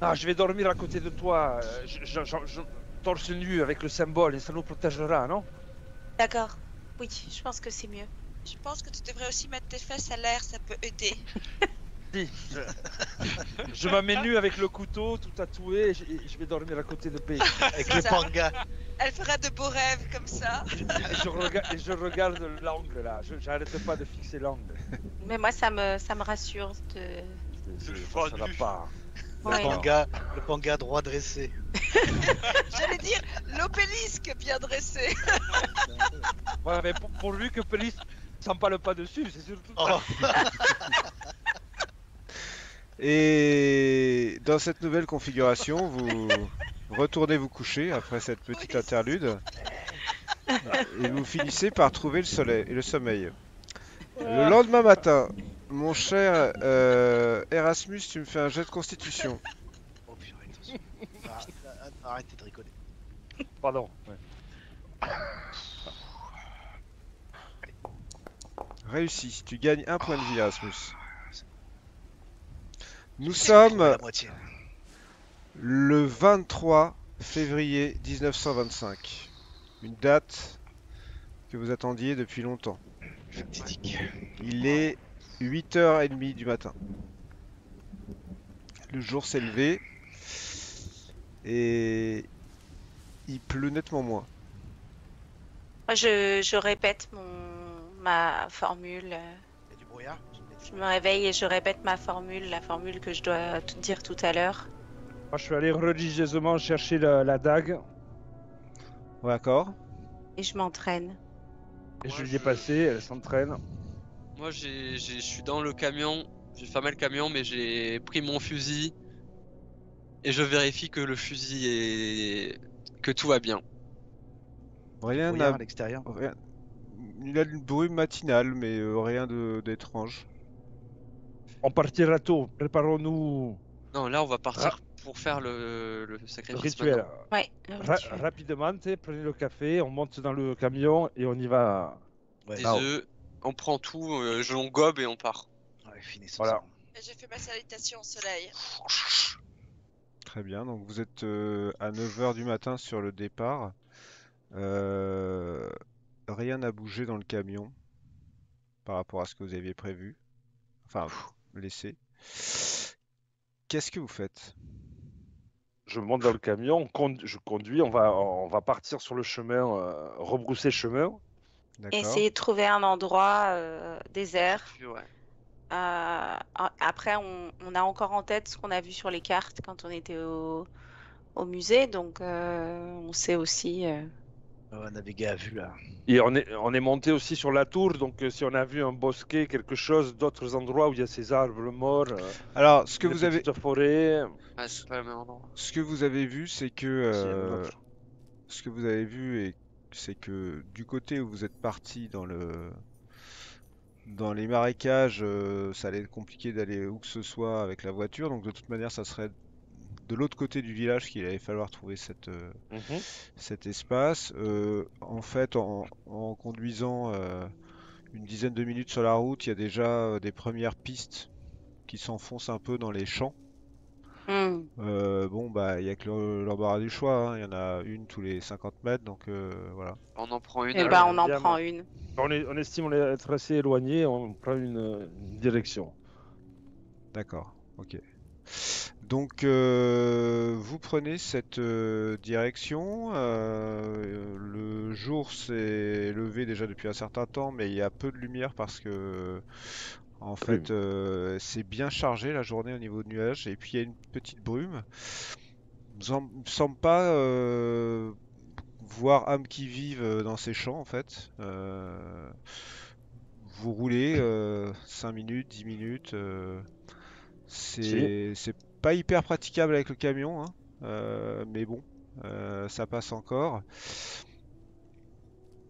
Ah, je vais dormir à côté de toi. Torse nu avec le symbole et ça nous protégera, non? D'accord. Oui, je pense que c'est mieux. Je pense que tu devrais aussi mettre tes fesses à l'air, ça peut aider. Si. Je me mets nu avec le couteau, tout tatoué, et je vais dormir à côté de Betty. Avec C'est le ça. panga. Elle fera de beaux rêves comme ça. Et je regarde l'angle là. J'arrête pas de fixer l'angle. Mais moi, ça me rassure de. Ça va pas. Ouais. Le panga droit dressé. J'allais dire l'obélisque bien dressé. Ouais, mais pourvu que Pélis sent pas le pas dessus, c'est surtout ça. Oh, Et dans cette nouvelle configuration, vous retournez vous coucher après cette petite Oui, interlude et vous finissez par trouver le soleil et le sommeil. Le lendemain matin, mon cher Erasmus, tu me fais un jet de constitution. oh purée, attention. Arrêtez de rigoler. Pardon. Ouais. Réussi, tu gagnes un point de vie, Erasmus. Nous J'ai sommes trouvé la moitié. le 23 février 1925. Une date que vous attendiez depuis longtemps. Fatidique. Il est 8h30 du matin. Le jour s'est levé et il pleut nettement moins. Moi, je répète ma formule. Il y a du brouillard. Je me réveille et je répète ma formule, la formule que je dois dire tout à l'heure. Moi, je suis allé religieusement chercher la dague D'accord. Et je m'entraîne. et Moi, je lui ai passé, elle s'entraîne. Moi, je suis dans le camion. J'ai fermé le camion, mais j'ai pris mon fusil et je vérifie que le fusil est que tout va bien. Rien Brouillard n'a... à l'extérieur. rien- Il a une brume matinale, mais rien d'étrange. On partira tôt, préparons-nous Non, là, on va partir pour faire le le sacrifice rituel. maintenant. Ouais, le rituel. Rapidement, tu sais, prenez le café, on monte dans le camion et on y va. Ouais, Des là-haut. œufs, on prend tout, on gobe et on part. ouais, finissons Voilà. ça. Et j'ai fait ma salutation au soleil. Très bien, donc vous êtes à 9h du matin sur le départ. Rien n'a bougé dans le camion par rapport à ce que vous aviez prévu. Enfin, laissé. Qu'est-ce que vous faites? Je monte dans le camion, je conduis, on va partir sur le chemin, rebrousser chemin. D'accord. Essayer de trouver un endroit désert. Puis, ouais. Après, on a encore en tête ce qu'on a vu sur les cartes quand on était au musée, donc on sait aussi. On va naviguer à vue là. Et on est monté aussi sur la tour, donc si on a vu un bosquet, quelque chose, d'autres endroits où il y a ces arbres morts, Alors, ce que des vous avez, petites forêts. Ouais, c'est pas le même endroit. ce que vous avez vu, c'est que S'il y en a d'autres. ce que vous avez vu, c'est que du côté où vous êtes parti dans les marécages, ça allait être compliqué d'aller où que ce soit avec la voiture. Donc de toute manière, ça serait de l'autre côté du village qu'il allait falloir trouver cet espace. En fait, en conduisant une dizaine de minutes sur la route, il y a déjà des premières pistes qui s'enfoncent un peu dans les champs. Bon, bah, il y a que l'embarras du choix, hein. Il y en a une tous les 50 mètres, donc voilà. On en prend une. Et alors. ben, on en bien, prend moi. une. On estime être assez éloigné, on prend une direction. D'accord, ok. Donc, vous prenez cette direction. Le jour s'est levé déjà depuis un certain temps, mais il y a peu de lumière parce que, en Brume. fait, c'est bien chargé la journée au niveau de nuages. Et puis, il y a une petite brume. Il me semble pas voir âme qui vive dans ces champs, en fait. Vous roulez 5 minutes, 10 minutes. C'est pas hyper praticable avec le camion, hein, mais bon, ça passe encore.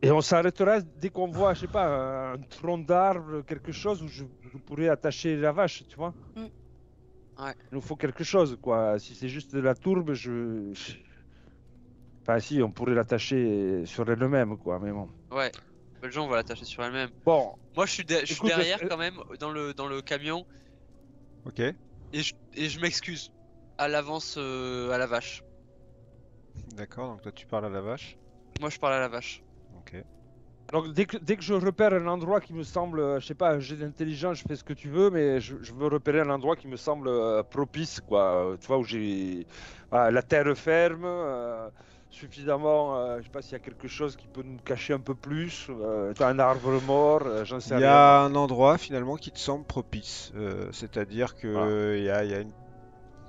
Et on s'arrêtera dès qu'on voit, je sais pas, un tronc d'arbre, quelque chose où je pourrais attacher la vache, tu vois. Ouais. Il nous faut quelque chose, quoi. Si c'est juste de la tourbe, Enfin, si, on pourrait l'attacher sur elle-même, quoi, mais bon. Ouais. Le gens on va l'attacher sur elle-même. Bon, Moi, je suis Écoute, derrière quand même dans le camion Ok, et je m'excuse à l'avance à la vache. d'accord, donc toi tu parles à la vache. Moi, je parle à la vache. Ok, donc dès que je repère un endroit qui me semble, je sais pas, j'ai d'intelligence, je fais ce que tu veux, mais je veux repérer un endroit qui me semble propice, quoi. Tu vois, où j'ai la terre ferme, suffisamment, je sais pas s'il y a quelque chose qui peut nous cacher un peu plus, un arbre mort, j'en sais il y rien. a un endroit finalement qui te semble propice, c'est-à-dire que Voilà. il y a une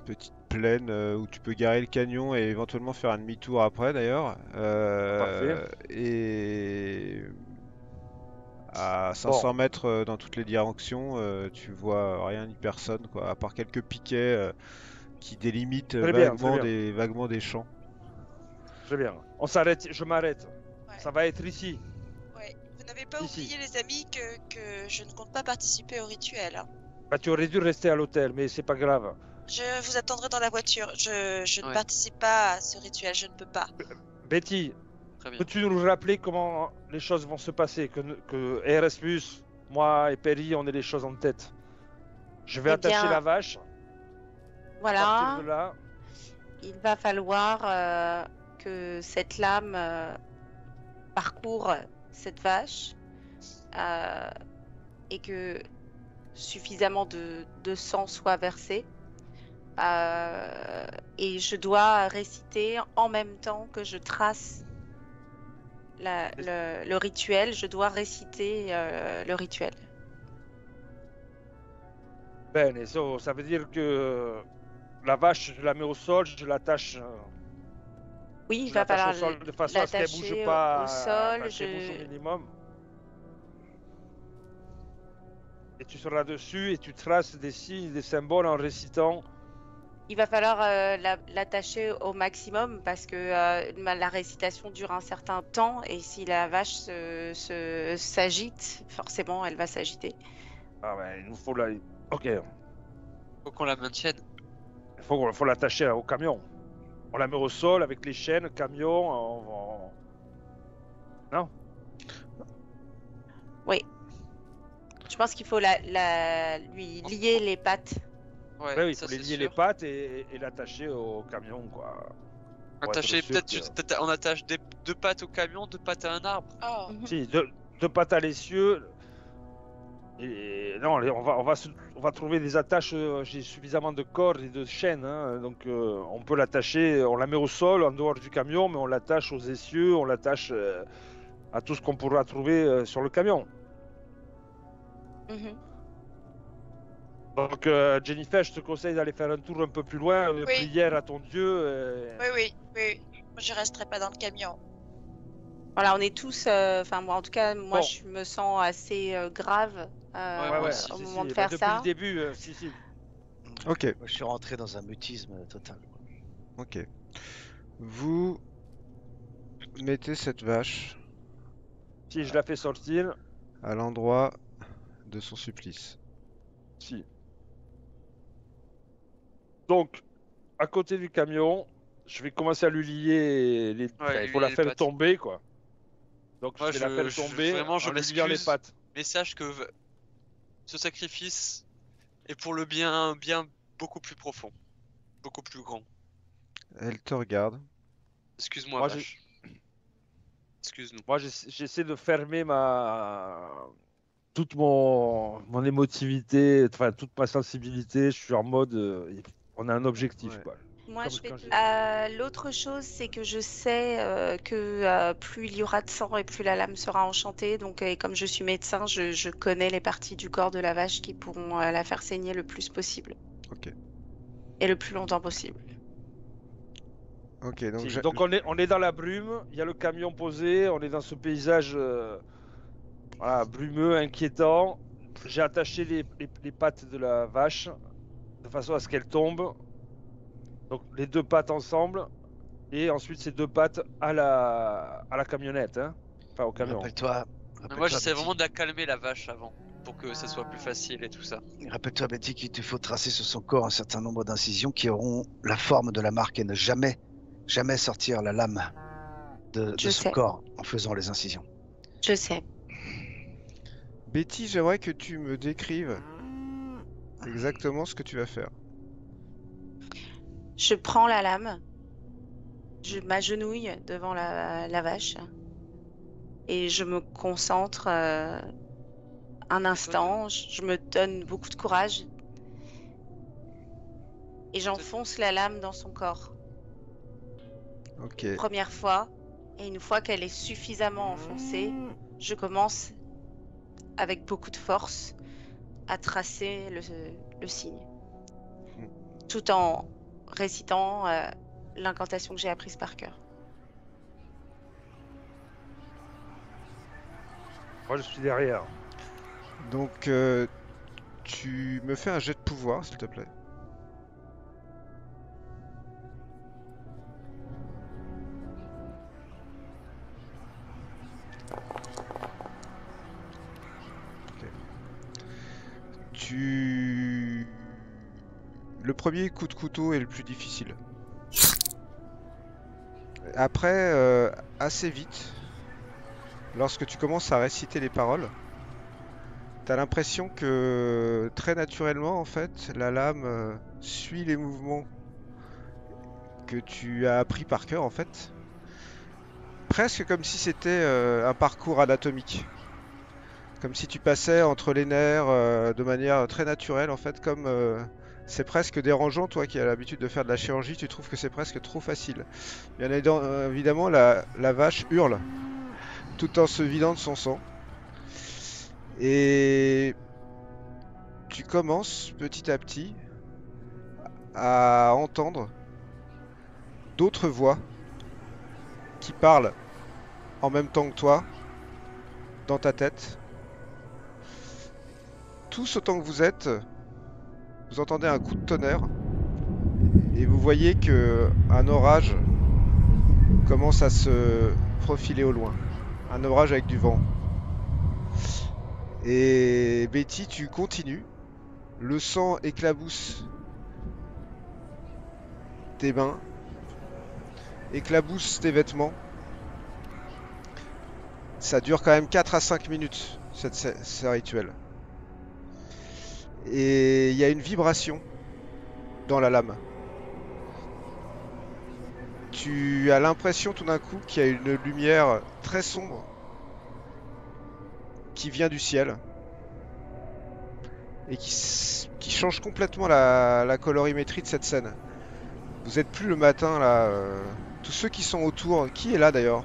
petite plaine où tu peux garer le camion et éventuellement faire un demi-tour après d'ailleurs. Parfait. Et à 500 mètres dans toutes les directions, tu vois rien ni personne, quoi, à part quelques piquets qui délimitent Très bien, très bien. vaguement des champs. Très bien. On s'arrête, je m'arrête. Ouais. Ça va être ici. Ouais. Vous n'avez pas Ici. oublié, les amis, que je ne compte pas participer au rituel. Hein. Bah, tu aurais dû rester à l'hôtel, mais c'est pas grave. Je vous attendrai dans la voiture. Je ne Ouais. participe pas à ce rituel, je ne peux pas. Betty, Très bien. peux-tu nous rappeler comment les choses vont se passer? Que Erasmus, moi et Perry, on ait les choses en tête. Je vais Eh attacher bien, la vache. Voilà, Partir de là. il va falloir que cette lame parcourt cette vache et que suffisamment de sang soit versé. Et je dois réciter en même temps que je trace le rituel, je dois réciter le rituel. Bene, ça veut dire que la vache, je la mets au sol, je l'attache. Oui, il Je va l'attache falloir au sol de façon à ce qu'elle bouge l'attacher pas, au sol. enfin, qu'elle bouge au minimum. Et tu seras dessus et tu traces des signes, des symboles en récitant. Il va falloir l'attacher au maximum parce que la récitation dure un certain temps et si la vache s'agite, forcément elle va s'agiter. Ah ouais, il nous faut la. Ok, Faut qu'on la maintienne. il faut l'attacher au camion. On la met au sol avec les chaînes, camion. Non? Oui. Je pense qu'il faut lui lier les pattes. Ouais, Ouais, oui, il ça faut les c'est lier les sûr. pattes et l'attacher au camion, quoi. Pour Attacher être sûr peut-être que- juste, on attache deux pattes au camion, deux pattes à un arbre. Oh, Mhm. Si, deux pattes à l'essieu. Et non, on va trouver des attaches. J'ai suffisamment de cordes et de chaînes, hein, donc on peut l'attacher. On la met au sol, en dehors du camion, mais on l'attache aux essieux, on l'attache à tout ce qu'on pourra trouver sur le camion. Mhm. Donc Jennifer, je te conseille d'aller faire un tour un peu plus loin, une Oui. prière à ton Dieu. oui. Moi, je resterai pas dans le camion. Voilà, on est tous, enfin moi en tout cas, moi Bon. je me sens assez grave moi Ouais, aussi, au si, moment si, de bah, faire depuis ça. le début, si. Ok, Moi, je suis rentré dans un mutisme total. ok. Vous mettez cette vache Si je la fais sortir, à l'endroit de son supplice. si. Donc, à côté du camion, je vais commencer à lui lier les. Ouais, Enfin, il lui faut lier la les faire pattes. tomber, quoi. Donc, Moi, je vais la faire tomber vraiment, je en lui liant les m'excuse. pattes. Mais sache que ce sacrifice est pour le bien beaucoup plus profond, beaucoup plus grand. Elle te regarde. Excuse-moi, Moi, vache. Excuse-nous. Moi, j'essaie de fermer toute mon émotivité, enfin toute ma sensibilité. Je suis en mode, on a un objectif, Ouais. quoi. Moi, Comme je vais. quand L'autre chose, c'est que je sais que plus il y aura de sang et plus la lame sera enchantée. Donc, et comme je suis médecin, je connais les parties du corps de la vache qui pourront la faire saigner le plus possible. Ok. Et le plus longtemps possible. Ok, donc Si, donc on est dans la brume, il y a le camion posé, on est dans ce paysage voilà, brumeux, inquiétant. J'ai attaché les pattes de la vache de façon à ce qu'elle tombe. Donc les deux pattes ensemble et ensuite ces deux pattes à la camionnette, hein. Enfin au camion. Rappelle-toi, Mais moi, j'essaie Betty, vraiment de la calmer, la vache, avant, pour que ça soit plus facile et tout ça. rappelle-toi, Betty, qu'il te faut tracer sur son corps un certain nombre d'incisions qui auront la forme de la marque et ne jamais sortir la lame de Je son sais. corps en faisant les incisions. Je sais. Betty, j'aimerais que tu me décrives exactement ce que tu vas faire. Je prends la lame, je m'agenouille devant la vache et je me concentre un instant, je me donne beaucoup de courage et j'enfonce la lame dans son corps. Ok. Première fois, et une fois qu'elle est suffisamment enfoncée, je commence avec beaucoup de force à tracer le signe, tout en récitant l'incantation que j'ai apprise par cœur. Moi je suis derrière. Donc, tu me fais un jet de pouvoir, s'il te plaît. Ok. Le premier coup de couteau est le plus difficile. Après, assez vite, lorsque tu commences à réciter les paroles, t'as l'impression que très naturellement, en fait, la lame suit les mouvements que tu as appris par cœur, en fait. Presque comme si c'était un parcours anatomique. Comme si tu passais entre les nerfs de manière très naturelle, en fait, comme c'est presque dérangeant, toi qui as l'habitude de faire de la chirurgie, tu trouves que c'est presque trop facile. Bien évidemment, la vache hurle tout en se vidant de son sang. Et tu commences petit à petit à entendre d'autres voix qui parlent en même temps que toi dans ta tête. Tous autant que vous êtes, vous entendez un coup de tonnerre et vous voyez que un orage commence à se profiler au loin. Un orage avec du vent. Et Betty, tu continues. Le sang éclabousse tes mains, éclabousse tes vêtements. Ça dure quand même 4 à 5 minutes, ce rituel. Et il y a une vibration dans la lame. Tu as l'impression tout d'un coup qu'il y a une lumière très sombre qui vient du ciel et qui change complètement la colorimétrie de cette scène. Vous êtes plus le matin là. Tous ceux qui sont autour, qui est là d'ailleurs?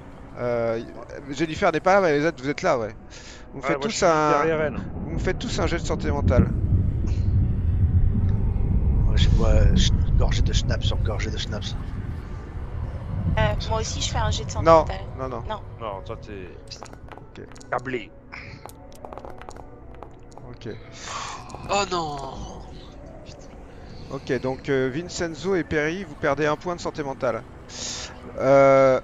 Jennifer n'est pas là, mais vous êtes là, ouais. Vous me faites moi, je tous suis derrière elle. vous me faites tous un jet de santé mentale. Moi, je bois gorgée de schnapps sur gorgée de schnapps. Moi aussi, je fais un jet de santé Non, mentale. non. Non, toi t'es Ok. câblé. Ok. Oh non. Ok, donc Vincenzo et Perry, vous perdez un point de santé mentale. Ce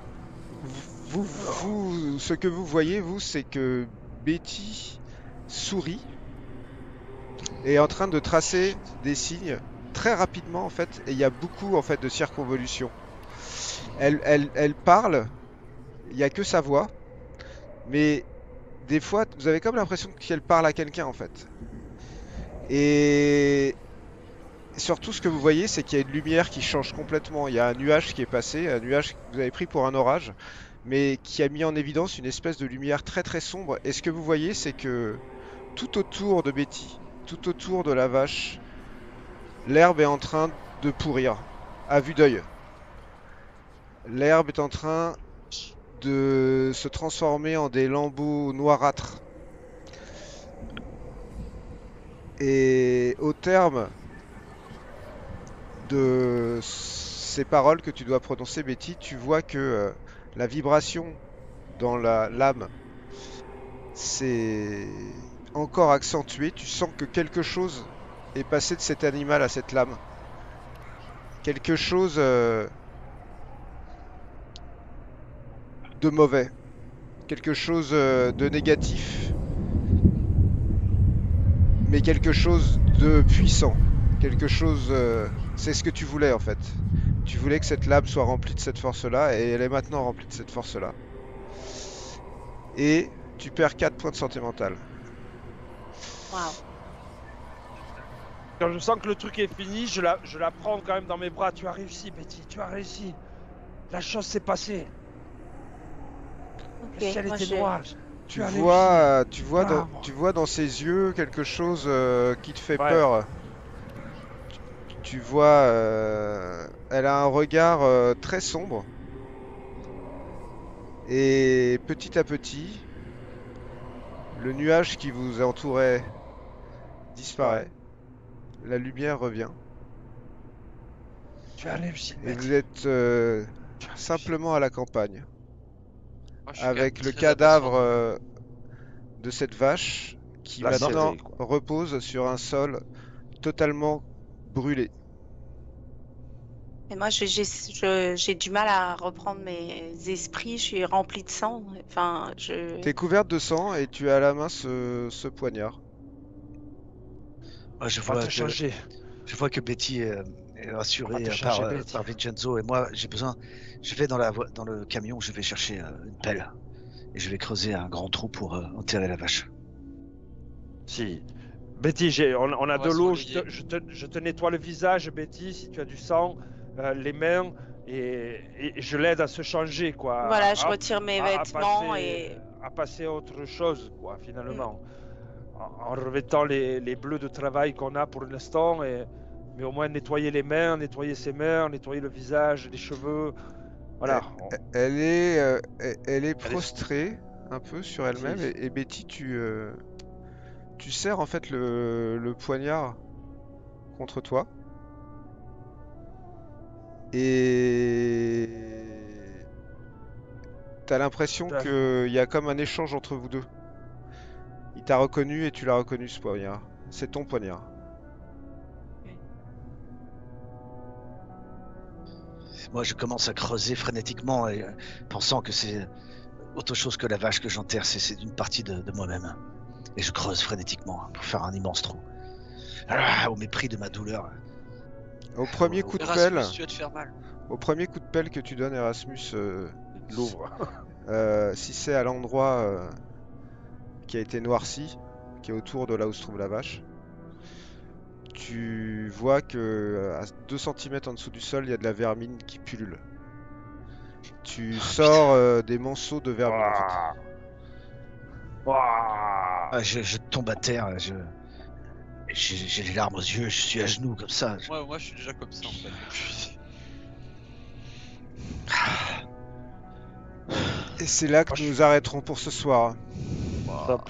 que vous voyez, vous, c'est que Betty sourit et est en train de tracer des signes très rapidement en fait, et il y a beaucoup en fait de circonvolutions. Elle parle, il n'y a que sa voix, mais des fois vous avez comme l'impression qu'elle parle à quelqu'un en fait. Et surtout ce que vous voyez, c'est qu'il y a une lumière qui change complètement. Il y a un nuage qui est passé, un nuage que vous avez pris pour un orage, mais qui a mis en évidence une espèce de lumière très très sombre. Et ce que vous voyez, c'est que tout autour de Betty, tout autour de la vache, l'herbe est en train de pourrir, à vue d'œil. L'herbe est en train de se transformer en des lambeaux noirâtres. Et au terme de ces paroles que tu dois prononcer, Betty, tu vois que la vibration dans la lame s'est encore accentuée. Tu sens que quelque chose est passé de cet animal à cette lame. Quelque chose de mauvais. Quelque chose de négatif. Mais quelque chose de puissant. Quelque chose... c'est ce que tu voulais en fait. Tu voulais que cette lame soit remplie de cette force-là, et elle est maintenant remplie de cette force-là. Et tu perds 4 points de santé mentale. Waouh. Quand je sens que le truc est fini, je la prends quand même dans mes bras. Tu as réussi, Betty, tu as réussi. La chose s'est passée. Le ciel moi, était noir. Tu as vois, Bravo. tu vois dans ses yeux quelque chose qui te fait Ouais. peur. Tu vois, elle a un regard très sombre. Et petit à petit, le nuage qui vous entourait disparaît. La lumière revient. Tu as réussi, Et Betty. vous êtes Tu as réussi. simplement à la campagne. Moi, je suis Avec quand le même très cadavre impatient. de cette vache qui La maintenant serrée, quoi. repose sur un sol totalement brûlé. Et moi, j'ai du mal à reprendre mes esprits. Je suis remplie de sang. Enfin, T'es couverte de sang et tu as à la main ce poignard. Moi, On va te changer. je vois que Betty est On va rassurée te changer, Betty. par Vincenzo, et moi j'ai besoin. Je vais dans le camion, je vais chercher une pelle et je vais creuser un grand trou pour enterrer la vache. Si. Betty, on a On va de se l'eau. relayer. Je te nettoie le visage, Betty, si tu as du sang, les mains, et je l'aide à se changer, quoi. voilà, je À- retire mes à vêtements passer, à passer à autre chose, quoi, finalement. En revêtant les bleus de travail qu'on a pour l'instant, mais au moins nettoyer les mains, nettoyer ses mains, nettoyer le visage, les cheveux. Voilà. Elle est prostrée, un peu sur elle-même Si. et Betty, tu serres en fait le poignard contre toi et t'as l'impression Ouais. qu'il y a comme un échange entre vous deux. Il t'a reconnu et tu l'as reconnu ce poignard. C'est ton poignard. Moi, je commence à creuser frénétiquement et pensant que c'est autre chose que la vache que j'enterre, c'est une partie de moi-même. Et je creuse frénétiquement pour faire un immense trou. Au mépris de ma douleur. Au premier coup de Erasmus, pelle, tu vas te faire mal. au premier coup de pelle que tu donnes, Erasmus, L'ouvre. si c'est à l'endroit qui a été noirci, qui est autour de là où se trouve la vache, tu vois que à 2 cm en dessous du sol, il y a de la vermine qui pullule. Tu sors des monceaux de vermine en fait. Ouah. Je tombe à terre, j'ai les larmes aux yeux, je suis à genoux comme ça. Moi, je suis déjà comme ça en fait. Et c'est là que nous arrêterons pour ce soir. Top.